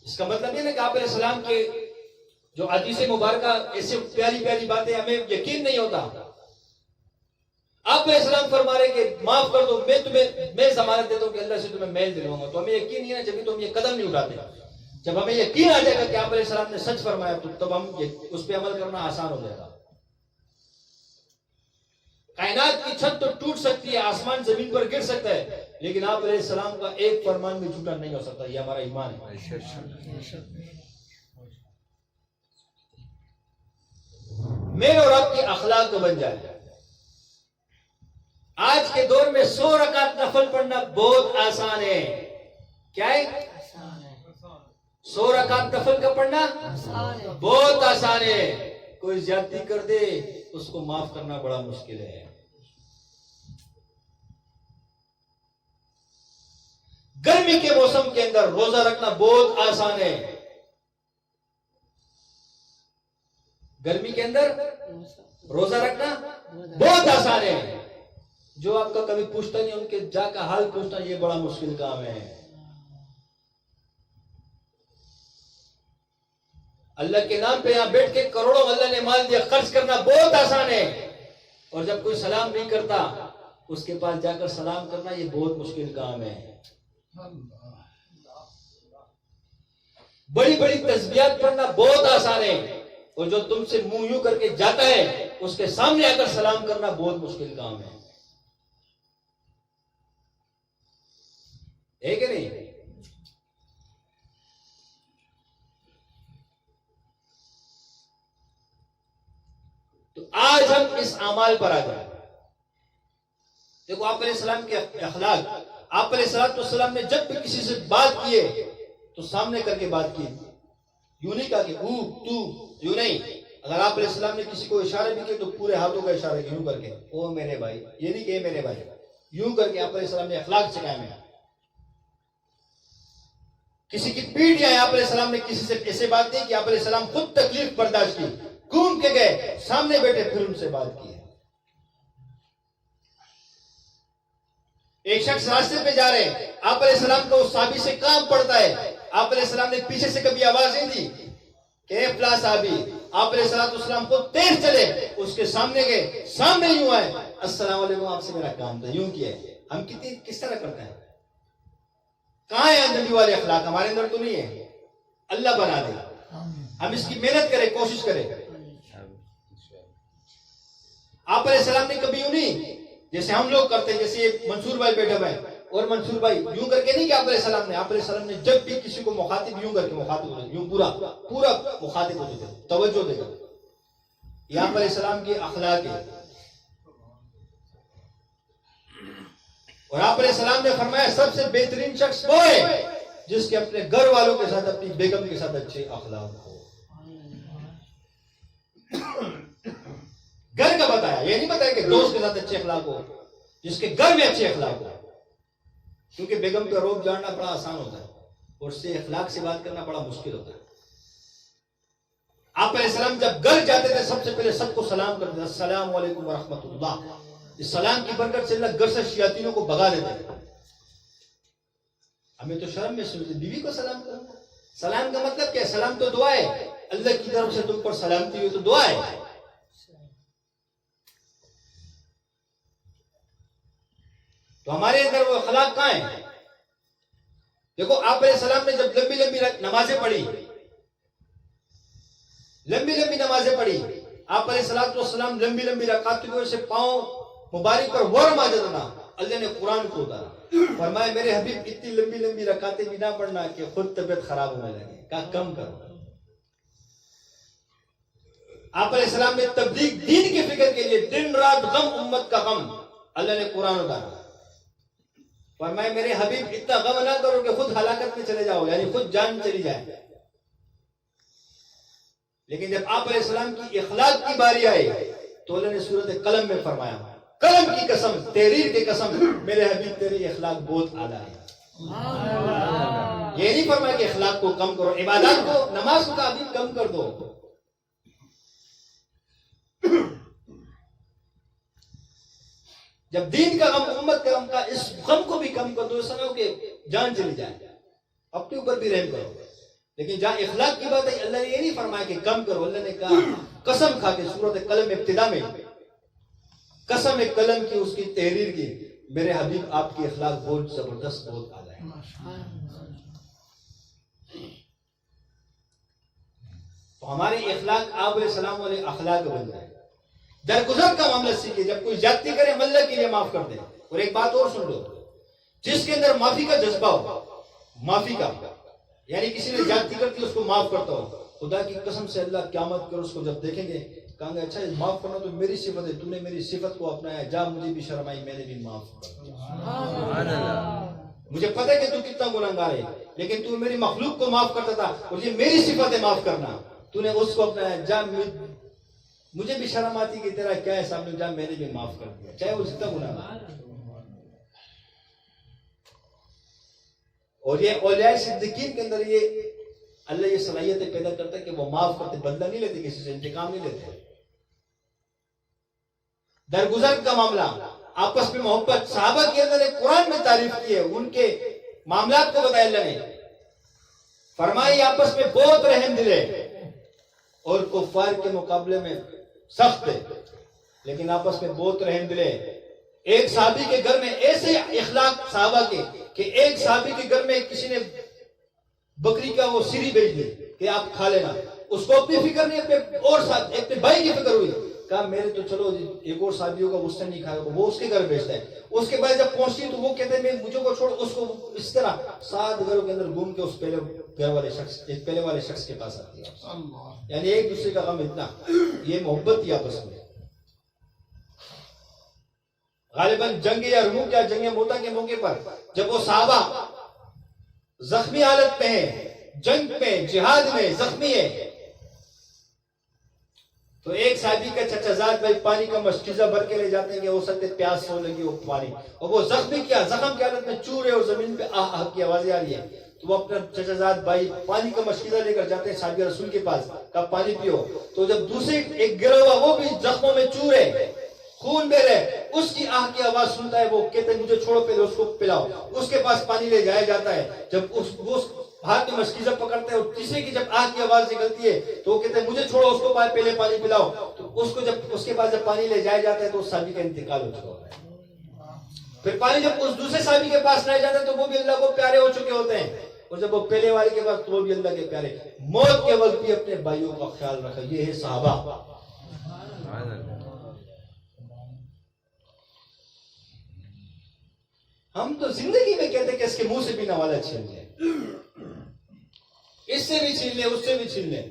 Speaker 2: اس کا مطلب یہ نہیں کہ آپ علیہ السلام کے جو حدیث مبارکہ ایسے پیاری پیاری باتیں ہمیں یقین نہیں ہوتا. آپ علیہ السلام فرما رہے کہ معاف کر دو، میں ضمانت دیتا ہوں کہ اللہ سے تمہیں میل دلواؤں گا. تو ہمیں یقین نہیں ہے، جبھی تو ہم یہ قدم نہیں اٹھاتے. جب ہمیں یقین آ جائے گا کہ آپ علیہ السلام نے سچ فرمایا تو تب ہم اس پہ عمل کرنا آسان ہو جائے گا. کائنات کی چھت تو ٹوٹ سکتی ہے، آسمان زمین پر گر سکتا ہے، لیکن آپ علیہ السلام کا ایک فرمان بھی جھوٹا نہیں ہو سکتا. یہ ہمارا ایمان ہے. میرے اور آپ کی اخلاق تو بن جائے. آج کے دور میں 100 رکعت نفل پڑھنا بہت آسان ہے. کیا ہے؟ 100 رکعت نفل کا پڑھنا بہت آسان ہے. کوئی زیادتی کر دے اس کو معاف کرنا بڑا مشکل ہے. گرمی کے موسم کے اندر روزہ رکھنا بہت آسان ہے. گرمی کے اندر روزہ رکھنا بہت آسان ہے. جو آپ کا کبھی پوچھتا نہیں ان کے جا کا حال پوچھنا یہ بڑا مشکل کام ہے. اللہ کے نام پہ یہاں بیٹھ کے کروڑوں اللہ نے مال دیا، خرچ کرنا بہت آسان ہے. اور جب کوئی سلام نہیں کرتا اس کے پاس جا کر سلام کرنا یہ بہت مشکل کام ہے. بڑی بڑی تسبیحات پڑھنا بہت آسان ہے، اور جو تم سے منہ یوں کر کے جاتا ہے اس کے سامنے آ کر سلام کرنا بہت مشکل کام ہے. ہے کہ نہیں؟ تو آج ہم اس اعمال پر آ جائیں. دیکھو آپ علیہ السلام کے اخلاق. آپ علیہ السلام نے جب بھی کسی سے بات کیے تو سامنے کر کے بات کی. یوں نہیں کہا کہ تو، یوں نہیں. اگر آپ علیہ السلام نے کسی کو اشارے بھی کیے تو پورے ہاتھوں کا اشارہ یوں کر کے، او میرے بھائی. یہ نہیں کہ میرے بھائی، یوں کر کے آپ علیہ السلام نے اخلاق سکھایا. میں کسی کی پیٹ آئے، آپ علیہ السلام نے کسی سے ایسے بات نہیں کہ آپ علیہ السلام خود تکلیف برداشت کی، گھوم کے گئے، سامنے بیٹھے، پھر ان سے بات کی. ایک شخص راستے پہ جا رہے ہیں، آپ علیہ السلام کا اس صحابی سے کام پڑتا ہے، آپ علیہ السلام نے پیچھے سے کبھی آواز نہیں دی کہ اے فلاں صحابی. آپ علیہ السلام کو تیز چلے، اس کے سامنے گئے، سامنے یوں آئے، السلام علیکم، آپ سے میرا کام تھا، یوں کیا. ہم کس طرح کرتے ہیں؟ کہاں ہے نبی والے اخلاق؟ ہمارے اندر تو نہیں ہے. اللہ بنا دے. ہم اس کی محنت کریں، کوشش کریں. آپ علیہ السلام نے کبھی یوں نہیں جیسے ہم لوگ کرتے ہیں. جیسے یہ منصور بھائی بیٹھے ہوئے ہیں، اور منصور بھائی یوں کر کے نہیں کہ آپ علیہ السلام نے جب بھی کسی کو مخاطب یوں کر کے مخاطب ہوتے، یوں پورا مخاطب ہوتے تھے، توجہ دے کر. یہ آپ علیہ السلام کی اخلاق ہے. اور آپ علیہ السلام نے فرمایا سب سے بہترین شخص وہ ہے جس کے اپنے گھر والوں کے ساتھ، اپنی بیگم کے ساتھ اچھے اخلاق ہو. گھر کا بتایا، یہ نہیں بتایا کہ دوست کے ساتھ اچھے اخلاق ہو، جس کے گھر میں اچھے اخلاق ہو. کیونکہ بیگم کا روب جاننا بڑا آسان ہوتا ہے اور اس سے اخلاق سے بات کرنا بڑا مشکل ہوتا ہے. آپ علیہ السلام جب گھر جاتے تھے سب سے پہلے سب کو سلام کرتے تھے، السلام علیکم ورحمۃ اللہ. اس سلام کی برکت سے اللہ گھر سے شیاطینوں کو بھگا دیتے ہیں. ہمیں تو شرم میں سنتے بیوی کو سلام کرنا. سلام کا مطلب کیا ہے؟ سلام تو دعا ہے. اللہ کی طرف سے تم پر سلامتی ہوئی تو دعا ہے. تو ہمارے اندر وہ اخلاق کہاں ہے؟ دیکھو آپ علیہ السلام نے جب لمبی لمبی نمازیں پڑھی، آپ علیہ السلام لمبی لمبی رکعتوں کی وجہ سے پاؤں مبارک پر ورم آ جاتا نا. اللہ نے قرآن کو اتارا، فرمایا میرے حبیب اتنی لمبی لمبی رکعتیں بھی نہ پڑھنا کہ خود طبیعت خراب ہونے لگے. کہا کم کرو. آپ علیہ السلام نے تبلیغ دین کی فکر کے لیے دن رات غم، امت کا غم، اللہ نے قرآن اتارا. فرمایا میرے حبیب اتنا غم نہ کرو کہ خود ہلاکت میں چلے جاؤ، یعنی خود جان چلی جائے. لیکن جب آپ علیہ السلام کی اخلاق کی باری آئی تو اللہ نے سورۃ قلم میں فرمایا، قلم کی قسم، تحریر کی قسم، میرے حبیب تیری اخلاق بہت اعلیٰ ہے. یہ نہیں فرمایا کہ اخلاق کو کم کرو، عبادات کو، نماز کو ابھی کم کر دو. جب دین کا غم، امت کا غم کا، اس غم کو بھی کم کر دو. سمجھو کہ جان چلی جائے، اپنے اوپر بھی رحم کرو. لیکن جہاں اخلاق کی بات ہے اللہ نے یہ نہیں فرمایا کہ کم کرو. اللہ نے کہا قسم کھا کے سورۃ قلم ابتدا میں قسم قلم کی اس کی تحریر کی میرے حبیب آپ کی اخلاق بہت زبردست بہت اعلیٰ ہے. تو ہمارے اخلاق آپ علیہ السلام علیہ اخلاق بن جائے. درگزر کا معاملہ سیکھے. جب کوئی زیادتی کرے اللہ کے لیے معاف کر دے. اور ایک بات اور سن لو, جس کے اندر معافی کا جذبہ ہو, معافی کا یعنی کسی نے زیادتی کر دی اس کو معاف کرتا ہو, خدا کی قسم سے اللہ قیامت کر اس کو جب دیکھیں گے کہیں گے اچھا معاف کرنا تو میری صفت ہے, تو نے میری صفت کو اپنایا, جا مجھے بھی شرم آئی میں نے بھی معاف کر. مجھے پتہ ہے کہ تو کتنا گنہگار ہے لیکن تو میری مخلوق کو معاف کرتا تھا اور یہ میری صفت ہے معاف کرنا, تو نے اس کو اپنایا, جا مجھے بھی شرم آتی کہ تیرا کیا ہے سامنے, جا میں نے بھی معاف کر دیا چاہے وہ جتنا گنہگار. اور یہ اولیاء صدیقین کے اندر یہ اللہ یہ صلاحیتیں پیدا کرتا ہے کہ وہ معاف کرتے, بدلہ نہیں لیتے, کسی سے انتقام نہیں لیتے. درگزر کا معاملہ, آپس میں محبت. صحابہ کے اندر ایک قرآن میں تعریف کی ہے, ان کے معاملات کو بتایا اللہ نے, فرمائی آپس میں بہت رحم دل ہے اور کفار کے مقابلے میں سخت ہے لیکن آپس میں بہت رحم دل ہے. ایک صحابی کے گھر میں ایسے اخلاق صحابہ کے کہ ایک صحابی کے گھر میں کسی نے بکری کا وہ سری بھیج دی کہ آپ کھا لینا, اس کو اپنی فکر نہیں, اپنے بھائی کی فکر ہوئی, کہا میرے تو چلو ایک اور صحابیوں کا غصہ نہیں کھائے گا, وہ اس کے گھر بھیجتا ہے. اس کے بعد جب پہنچتی تو وہ کہتے ہیں مجھے کو چھوڑ, اس کو اس طرح 7 گھروں کے اندر گھوم کے اس پہلے والے شخص کے پاس آتی ہے. یعنی ایک دوسرے کا غم اتنا, یہ محبت تھی آپس میں. غالباً جنگ یرموک یا جنگ موتا کے موقع پر جب وہ صحابہ زخمی حالت میں ہیں, جنگ میں جہاد میں زخمی ہے, تو ایک صحابی کا چچا زاد بھائی پانی کا مشکیزہ بھر کے لے جاتے ہیں کہ ہو سکتے پیاس ہو لگی وہ پانی, اور وہ زخمی کیا زخم کی حالت میں چور ہے اور زمین پہ آہ آہ کی آوازیں آ رہی ہے, تو وہ اپنا چچا زاد بھائی پانی کا مشکیزہ لے کر جاتے ہیں صحابی رسول کے پاس, کہا پانی پیو. تو جب دوسرے ایک گروہ وہ بھی زخموں میں چور ہے, خون بہ رہے, اس کی آہ کی آواز سنتا ہے, وہ کہتے ہیں مجھے چھوڑو پہلے اس کو پلاؤ. اس کے پاس پانی لے جایا جاتا ہے, جب وہ ہاتھ میں مشکیزہ پکڑتے ہیں اور تیسرے کی جب آہ کی آواز نکلتی ہے تو وہ کہتے ہیں مجھے چھوڑو اس کو پہلے پانی پلاؤ. تو اس کو جب اس کے پاس جب پانی لے جایا جاتا ہے تو اس صحابی کا انتقال ہو چکا ہوتا ہے. پھر پانی جب اس دوسرے صحابی کے پاس لے جاتا ہے تو وہ بھی اللہ کو پیارے ہو چکے ہوتے ہیں, اور جب وہ پہلے والے کے پاس تو وہ بھی اللہ کے پیارے. موت کے وقت بھی اپنے بھائیوں کا خیال رکھا, یہ ہے صحابہ. ہم تو زندگی میں کہتے کہ اس کے منہ سے بھی نوالا چھین لیں, اس سے بھی چھین لیں, اس سے بھی چھین لیں.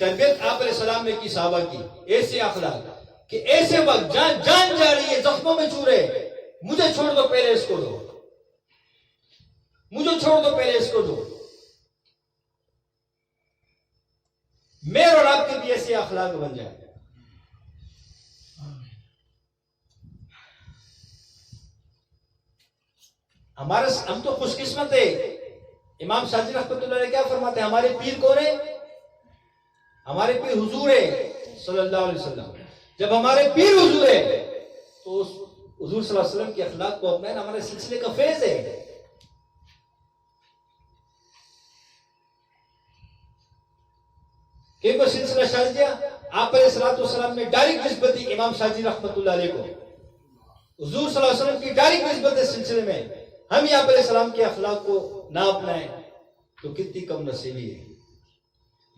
Speaker 2: تربیت آپ علیہ السلام نے کی صحابہ کی, ایسے اخلاق کہ ایسے وقت جان جا رہی ہے, زخموں میں چورے, مجھے چھوڑ دو پہلے اس کو دو, مجھے چھوڑ دو پہلے اس کو دو. میرے اور آپ کے بھی ایسے اخلاق بن جائے. ہم تو خوش قسمت ہے. امام شاذلی رحمۃ اللہ علیہ کیا فرماتے ہیں, ہمارے پیر کون ہے؟ ہمارے پیر حضور ہے صلی اللہ علیہ وسلم. جب ہمارے پیر حضور ہے تو اس حضور صلی اللہ علیہ وسلم کے اخلاق کو اپنائیں, ہمارے سلسلے کا فیض ہے. کہ کوئی سلسلہ شاذلیہ آپ علیہ السلام میں ڈائریکٹ نسبت تھی امام شاذلی رحمۃ اللہ علیہ کو, حضور صلی اللہ علیہ وسلم کی ڈائریکٹ نسبت اس سلسلے میں ہم آپ علیہ السلام کے اخلاق کو نہ اپنائیں تو کتنی کم نصیبی ہے.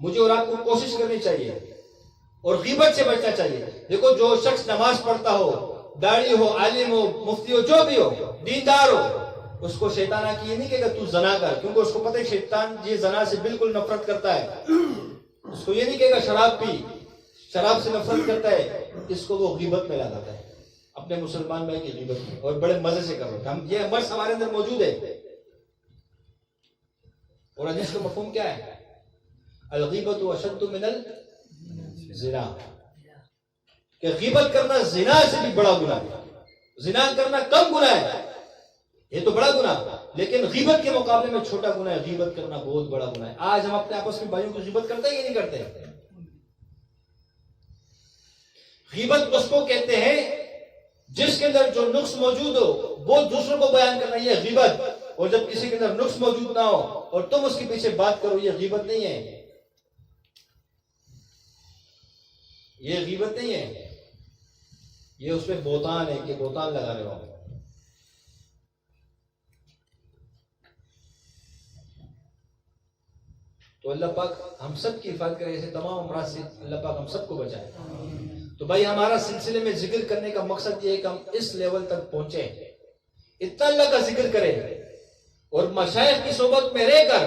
Speaker 2: مجھے اور آپ کو کوشش کرنی چاہیے اور غیبت سے بچنا چاہیے. دیکھو جو شخص نماز پڑھتا ہو, داڑھی ہو, عالم ہو, مفتی ہو, جو بھی ہو, دیندار ہو, اس کو شیطان آ کے یہ نہیں کہے گا تو زنا کر, کیونکہ اس کو پتہ ہے شیطان یہ زنا سے بالکل نفرت کرتا ہے. اس کو یہ نہیں کہے گا شراب پی, شراب سے نفرت کرتا ہے. اس کو وہ غیبت میں لاتا ہے, اپنے مسلمان بھائی کی غیبت میں, اور بڑے مزے سے کرو. ہم یہ مرض ہمارے اندر موجود ہے. اور حدیث کا مفہوم کیا ہے؟ الغیبت اشد من الزنا, کہ غیبت کرنا زنا سے بھی بڑا گناہ ہے. زنا کرنا کم گناہ ہے, یہ تو بڑا گناہ, لیکن غیبت کے مقابلے میں چھوٹا گناہ ہے. غیبت کرنا بہت بڑا گناہ ہے. آج ہم اپنے آپس میں بھائیوں کو غیبت کرتے ہیں یا نہیں کرتے؟ غیبت اس کو کہتے ہیں جس کے اندر جو نقص موجود ہو وہ دوسروں کو بیان کرنا, یہ غیبت. اور جب کسی کے اندر نقص موجود نہ ہو اور تم اس کے پیچھے بات کرو، یہ غیبت نہیں ہے، یہ غیبت نہیں ہے، یہ اس میں بہتان ہے کہ بہتان لگا رہے ہو. تو اللہ پاک ہم سب کی حفاظت کرے، ایسے تمام امراض سے اللہ پاک ہم سب کو بچائے. تو بھائی ہمارا سلسلے میں ذکر کرنے کا مقصد یہ ہے کہ ہم اس لیول تک پہنچے، اتنا اللہ کا ذکر کریں اور مشائخ کی صحبت میں رہ کر،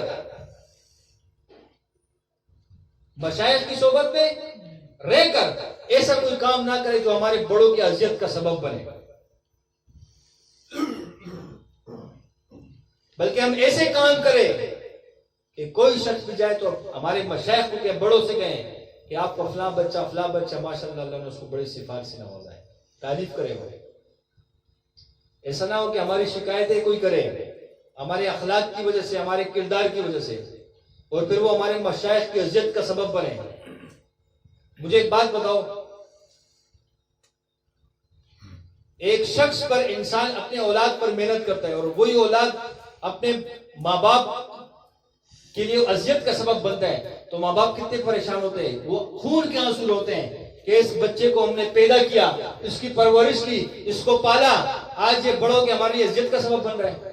Speaker 2: مشائخ کی صحبت میں رہ کر ایسا کوئی کام نہ کرے جو ہمارے بڑوں کی اذیت کا سبب بنے، بلکہ ہم ایسے کام کریں کہ کوئی شخص بھی جائے تو ہمارے مشائخ کو کہ بڑوں سے کہیں کہ آپ کو فلاں بچہ ماشاءاللہ اللہ نے اس کو بڑی سفارش سے نوازا ہے، تعریف کرے وہ. ایسا نہ ہو کہ ہماری شکایتیں کوئی کرے ہمارے اخلاق کی وجہ سے، ہمارے کردار کی وجہ سے، اور پھر وہ ہمارے مشائخ کی عزت کا سبب بنے. مجھے ایک بات بتاؤ، ایک شخص پر انسان اپنے اولاد پر محنت کرتا ہے اور وہی اولاد اپنے ماں باپ کے لیے اذیت کا سبب بنتا ہے، تو ماں باپ کتنے پریشان ہوتے ہیں، وہ خون کے آنسو روتے ہیں کہ اس بچے کو ہم نے پیدا کیا، اس کی پرورش کی، اس کو پالا، آج یہ بڑوں کے ہماری عزت کا سبب بن رہا ہے.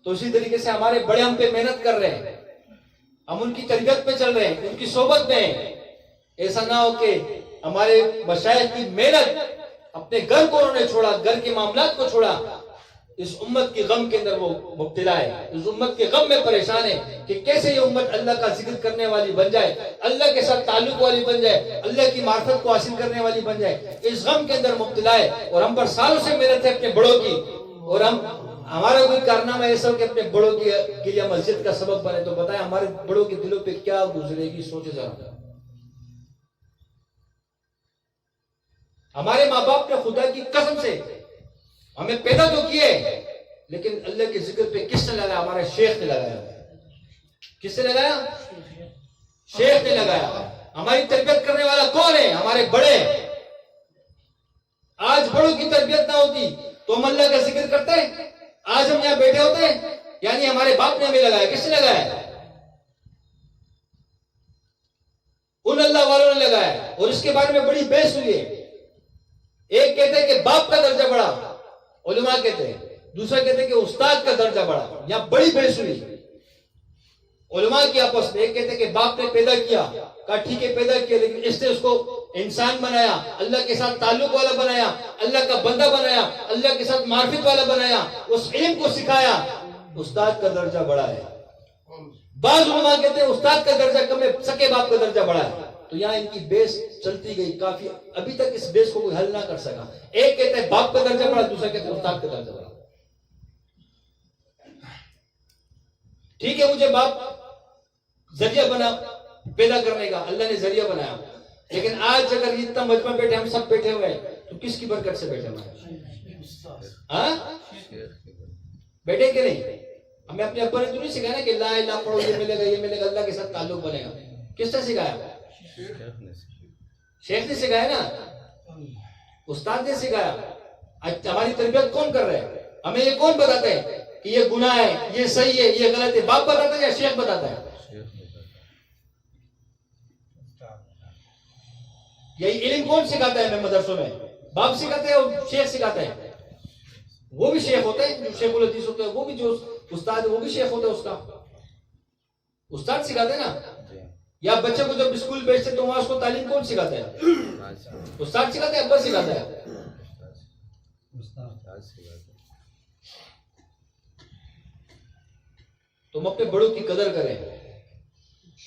Speaker 2: تو اسی طریقے سے ہمارے بڑے ہم پہ محنت کر رہے ہیں، ہم ان کی تربیت پہ چل رہے ہیں، ان کی صحبت میں ہیں. ایسا نہ ہو کہ ہمارے مشائخ کی محنت، اپنے گھر کو انہوں نے چھوڑا، گھر کے معاملات کو چھوڑا، اس امت کی غم کے اندر وہ مبتلا ہے، اس امت کے غم میں پریشان ہے کہ کیسے یہ امت اللہ کا ذکر کرنے والی بن جائے، اللہ کے ساتھ تعلق والی بن جائے، اللہ کی معرفت کو حاصل کرنے والی بن جائے. اس غم کے اندر مبتلا ہے اور ہم پر سالوں سے محنت ہے اپنے بڑوں کی، اور ہمارا کوئی کارنامہ ایسا ہو کہ اپنے بڑوں کے لیے مسجد کا سبب بنے. تو بتائیں ہمارے بڑوں کے دلوں پہ کیا گزرے گی، سوچے ذرا. ہمارے ماں باپ نے خدا کی قسم سے ہمیں پیدا تو کیے، لیکن اللہ کے ذکر پہ کس نے لگایا؟ ہمارے شیخ نے لگایا. کس نے لگایا؟ شیخ نے لگایا. ہماری تربیت کرنے والا کون ہے؟ ہمارے بڑے. آج بڑوں کی تربیت نہ ہوتی تو ہم اللہ کا ذکر کرتے؟ آج ہم یہاں بیٹھے ہوتے؟ یعنی ہمارے باپ نے ہمیں لگایا. کس نے لگایا؟ ان اللہ والوں نے لگایا. اور اس کے بارے میں بڑی بحث ہوئی ہے. ایک کہتے ہیں کہ باپ کا درجہ بڑا، علماء کہتے ہیں، دوسرا کہتے ہیں کہ استاد کا درجہ بڑا. یہاں بڑی بحث ہوئی علماء کی آپس میں. ایک کہتے ہیں کہ باپ نے پیدا کیا، کہا ٹھیک ہے پیدا کیا، لیکن اس نے اس کو انسان بنایا، اللہ کے ساتھ تعلق والا بنایا، اللہ کا بندہ بنایا، اللہ کے ساتھ معرفت والا بنایا، اس علم کو سکھایا. استاد کا درجہ بڑا ہے. بعض علماء کہتے ہیں استاد کا درجہ کم ہے، سکے باپ کا درجہ بڑا ہے. تو یہاں ان کی بیس چلتی گئی کافی، ابھی تک اس بیس کو کوئی حل نہ کر سکا. ایک کہتا ہے باپ کا درجہ بڑا، دوسرا کہتا ہے استاد کا درجہ بڑا. ٹھیک ہے مجھے باپ ذریعہ بنا پیدا کرنے کا، اللہ نے ذریعہ بنایا، لیکن آج اگر اتنا مجمع بیٹھے، ہم سب بیٹھے ہوئے ہیں، تو کس کی برکت سے بیٹھے ہوئے ہیں؟ بیٹھے کہ نہیں؟ ہمیں اپنے ابا نے تو نہیں سکھایا نا کہ لا الہ پڑھو، یہ ملے گا یہ ملے گا، اللہ کے ساتھ تعلق بنے گا. کس نے سکھایا؟ شیخ نے سکھایا نا، استاد نے سکھایا. ہماری تربیت کون کر رہا ہے؟ ہمیں یہ کون بتاتا ہے کہ یہ گناہ ہے، یہ صحیح ہے، یہ غلط ہے؟ باپ بتاتا ہے یا شیخ بتاتا ہے؟ یہی علم کون سکھاتا ہے ہمیں مدرسوں میں؟ باپ سکھاتے ہیں اور شیخ سکھاتا ہے. وہ بھی شیخ ہوتا ہے، جو شیخ الحدیث ہوتا ہے، وہ بھی جو استاد ہے وہ بھی شیخ ہوتا ہے. اس کا استاد سکھاتے ہیں نا. یا بچے کو جب اسکول بھیجتے تو وہاں اس کو تعلیم کون سکھاتا ہے؟ استاد سکھاتا ہے، ابا سکھاتا ہے. تم اپنے بڑوں کی قدر کریں.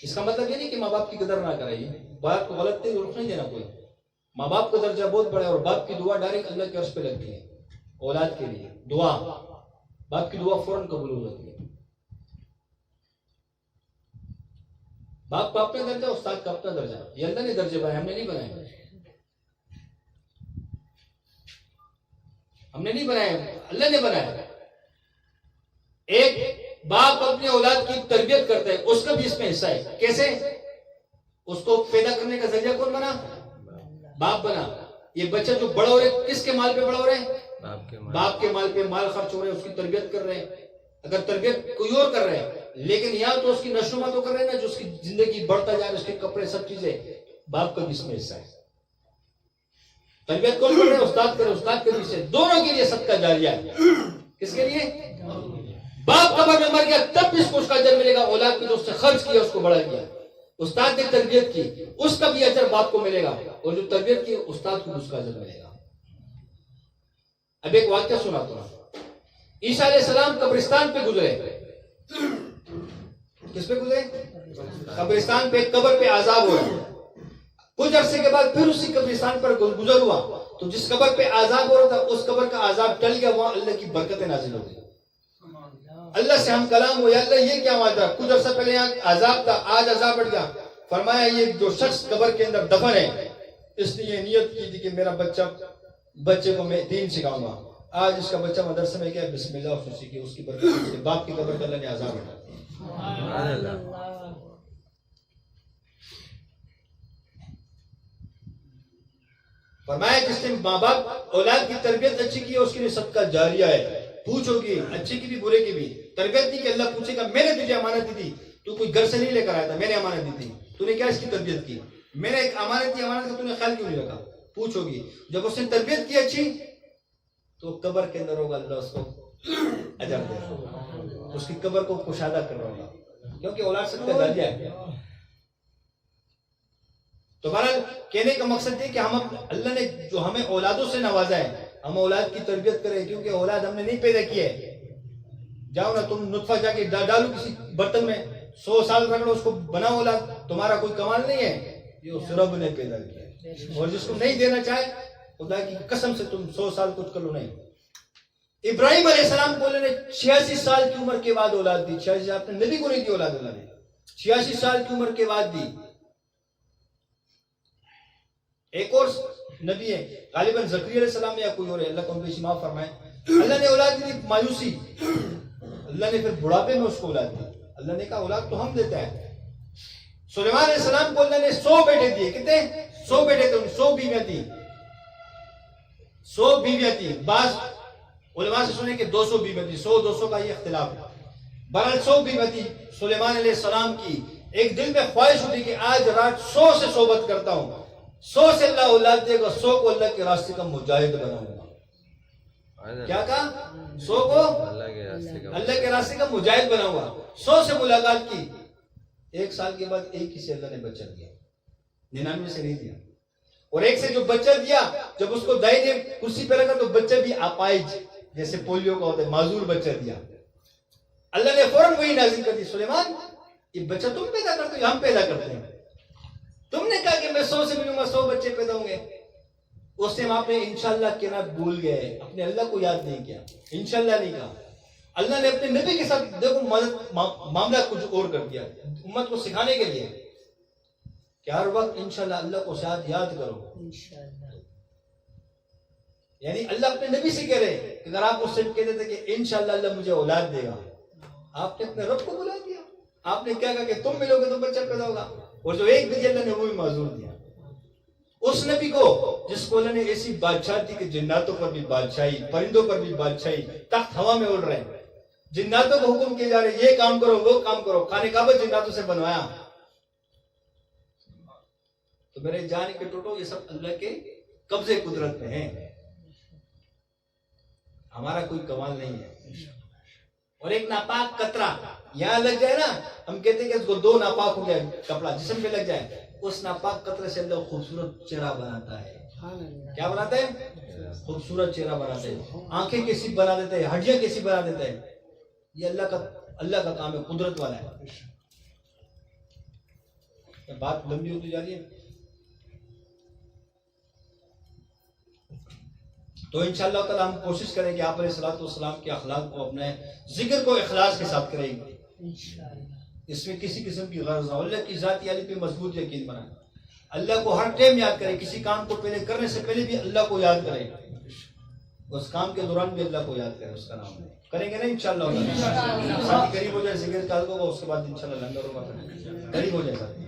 Speaker 2: اس کا مطلب یہ نہیں کہ ماں باپ کی قدر نہ کریں. یہ بات کو غلط رخ نہیں دینا کوئی. ماں باپ کا درجہ بہت بڑا ہے اور باپ کی دعا ڈائریکٹ اللہ کے عرش پہ لگتی ہے. اولاد کے لیے دعا، باپ کی دعا فوراً قبول ہو جاتی ہے. باپ کا اپنا درجہ، استاد کا اپنا درجہ. یہ اللہ نے درجے بنائے، ہم نے نہیں بنائے. ہم نے نہیں بنائے، اللہ نے بنایا. ایک باپ اپنے اولاد کی تربیت کرتا ہے، اس کا بھی اس میں حصہ ہے. کیسے؟ اس کو پیدا کرنے کا ذریعہ کون بنا؟ باپ بنا. یہ بچہ جو بڑا ہو رہا ہے کس کے مال پہ بڑا ہو رہا ہے؟ باپ کے مال پہ. مال خرچ ہو رہا ہے، اس کی تربیت کر رہے ہیں. اگر تربیت کوئی اور کر رہے ہیں، لیکن یہاں تو اس کی نشوما تو کر رہے ہیں نا، جو اس کی زندگی بڑھتا جا رہا ہے، اس کے کپڑے سب چیزیں، باپ کا بھی اس میں حصہ ہے. تربیت کون کر رہے ہیں؟ استاد کر رہے، استاد کے پیچھے، دونوں کے لیے صدقہ جاریہ ہے. کس کے لیے؟ باپ قبر میں مر گیا تب بھی اس کو اس کا اجر ملے گا، اولاد کو جو اس سے خرچ کیا اس کو بڑھا دیا. استاد نے تربیت کی، اس کا بھی اجر باپ کو ملے گا، اور جو تربیت کی استاد کو اس کا اجر ملے گا. اب ایک واقعہ سناتا ہوں. عیسیٰ علیہ السلام قبرستان پہ گزرے. کس پہ گزرے؟ قبرستان پہ. قبر پہ عذاب ہوا. کچھ عرصے کے بعد پھر اسی قبرستان پر گزر ہوا تو جس قبر پہ عذاب ہو رہا تھا اس قبر کا عذاب ٹل گیا، وہاں اللہ کی برکتیں نازل ہو گئی. اللہ سے ہم کلام ہوئے، اللہ یہ کیا ہوا تھا؟ کچھ عرصہ پہلے یہاں عذاب تھا، آج عذاب بڑھ گیا. فرمایا یہ جو شخص قبر کے اندر دفن ہے اس نے یہ نیت کی تھی کہ میرا بچے کو میں دین سکھاؤں گا. آج اس کا بچہ مدرسے میں کیا بسم اللہ اور سیکھی، اس کی برکت سے باپ کی قبر کا اللہ نے عذاب ہٹا. فرمایا جس نے ماں باپ اولاد کی تربیت اچھی کی ہے اس کے لیے صدقہ جاریہ ہے. پوچھو گی اچھے کی بھی برے کی بھی. تربیت نہیں کہ اللہ پوچھے گا میں نے تجھے امانت دی تھی، تو کوئی گھر سے نہیں لے کر آیا تھا، میں نے امانت دی تھی، تو نے کیا اس کی تربیت کی؟ میں نے ایک امانت دی، امانت کا تو نے خیال کیوں نہیں رکھا؟ پوچھو گی. جب اس نے تربیت کی اچھی تو قبر کے اندر ہوگا اللہ اس کو اجر دے گا، اس کی قبر کو کشادہ کر رہا ہوگا، کیونکہ اولاد صدقہ جاریہ ہے. تو بہرحال کہنے کا مقصد یہ کہ ہم اللہ نے جو ہمیں اولادوں سے نوازا ہے ہم اولاد کی تربیت کریں، کیونکہ اولاد ہم نے نہیں پیدا کی ہے. جاؤ نا تم نطفہ جا کے ڈالو کسی برتن میں، 100 سال رگڑو اس کو بناؤ اولاد، تمہارا کوئی کمال نہیں ہے، یہ اس رب نے پیدا کیا ہے. اور جس کو نہیں دینا چاہے خدا کی قسم سے تم 100 سال کچھ کر لو نہیں. ابراہیم علیہ السلام کو اللہ نے 86 سال کی عمر کے بعد اولاد دی. 86 آپ نے نبی کو نہیں دی اولاد، اللہ نے 86 سال کی عمر کے بعد دی. ایک اور نبی ہے غالباً زکریا علیہ السلام یا کوئی اور ہے، اللہ کو ان کی معاف فرمائے. اللہ نے اولاد دی مایوسی، اللہ نے پھر بڑھاپے میں اس کو اولاد دی. اللہ نے کہا اولاد تو ہم دیتا ہے. سلیمان علیہ السلام کو اللہ نے 100 بیٹے دیے. کتنے؟ 100 بیٹے تھے، 100 بیویاں تھی، 100 بیویاں تھی. بعض علماء سے سنے کہ 200 بیویاں تھی، 100 200 کا یہ اختلاف ہے. بہرحال 100 بیویاں تھی سلیمان علیہ السلام کی. ایک دل میں خواہش ہوتی کہ آج رات 100 سے صحبت کرتا ہوں، 100 سے اللہ اولاد دے گا، 100 کو اللہ کے راستے کا مجاہد بناؤں گا. کیا کہا؟ 100 کو اللہ کے راستے کا مجاہد بناؤں گا. 100 سے ملاقات کی. 1 سال کے بعد ایک ہی سے اللہ نے بچہ دیا، 99 سے نہیں دیا. اور ایک سے جو بچہ دیا جب اس کو دائی نے کرسی پہ رکھا تو بچہ بھی اپائج جیسے پولیو کا ہوتا ہے معذور بچہ دیا. اللہ نے فوراً وہی نازل کر دی، سلیمان یہ بچہ تم پیدا کرتے ہو، ہم پیدا کرتے ہیں. تم نے کہا کہ میں 100 سے ملوں گا، 100 بچے پیدا ہوں گے. اس ٹائم آپ نے انشاءاللہ کہنا بھول گئے، اپنے اللہ کو یاد نہیں کیا، انشاءاللہ نہیں کہا. اللہ نے اپنے نبی کے ساتھ دیکھو معاملہ کچھ اور کر دیا امت کو سکھانے کے لیے کہ ہر وقت انشاءاللہ اللہ کو ساتھ یاد کرو. یعنی اللہ اپنے نبی سے کہہ رہے کہ اگر آپ اس سے کہتے تھے کہ انشاءاللہ اللہ مجھے اولاد دے گا، آپ نے اپنے رب کو بلا دیا. آپ نے کیا کہا کہ تم ملو گے تو بچہ پیدا ہوگا، اور جو ایک بھی اللہ نے وہ بھی معذور دیا. اس نبی کو جس کو اللہ نے ایسی بادشاہ دی کہ جناتوں پر بھی بادشاہی، پرندوں پر بھی بادشاہی، تخت ہوا میں اڑ رہے ہیں، جناتوں کو حکم کیے جا رہے ہیں یہ کام کرو وہ کام کرو. خانہ کعبہ جناتوں سے بنوایا. تو میرے جان کے ٹوٹو یہ سب اللہ کے قبضے قدرت میں ہیں، ہمارا کوئی کمال نہیں ہے. اور ایک ناپاک قطرہ یہاں لگ جائے نا، ہم کہتے ہیں کہ اس کو 2 ناپاک ہو گیا کپڑا جسم پہ لگ جائے، اس ناپاک قطرے سے اللہ خوبصورت چہرہ بناتا ہے. کیا بناتا ہے؟ خوبصورت چہرہ بناتا ہے. آنکھیں کیسی بنا دیتا ہے، ہڈیاں کیسی بنا دیتا ہے. یہ اللہ کا کام ہے، قدرت والا ہے. بات لمبی ہوتی جا رہی ہے تو انشاءاللہ تعالی ہم کوشش کریں کہ آپ علیہ الصلوۃ والسلام کے اخلاق کو اپنے ذکر کو اخلاص کے ساتھ کریں گے. اس میں کسی قسم کی غرض نہ ہو. اللہ کی ذات علی پہ مضبوط یقین بنائیں. اللہ کو ہر ٹائم یاد کریں. کسی کام کو پہلے کرنے سے پہلے بھی اللہ کو یاد کریں، اس کام کے دوران بھی اللہ کو یاد کریں. اس کا نام کریں گے نا انشاءاللہ. ساتھی قریب ہو جائے ذکر کال کو، اس کے بعد انشاءاللہ لنگر ہوگا. قریب ہو جائے ساتھی.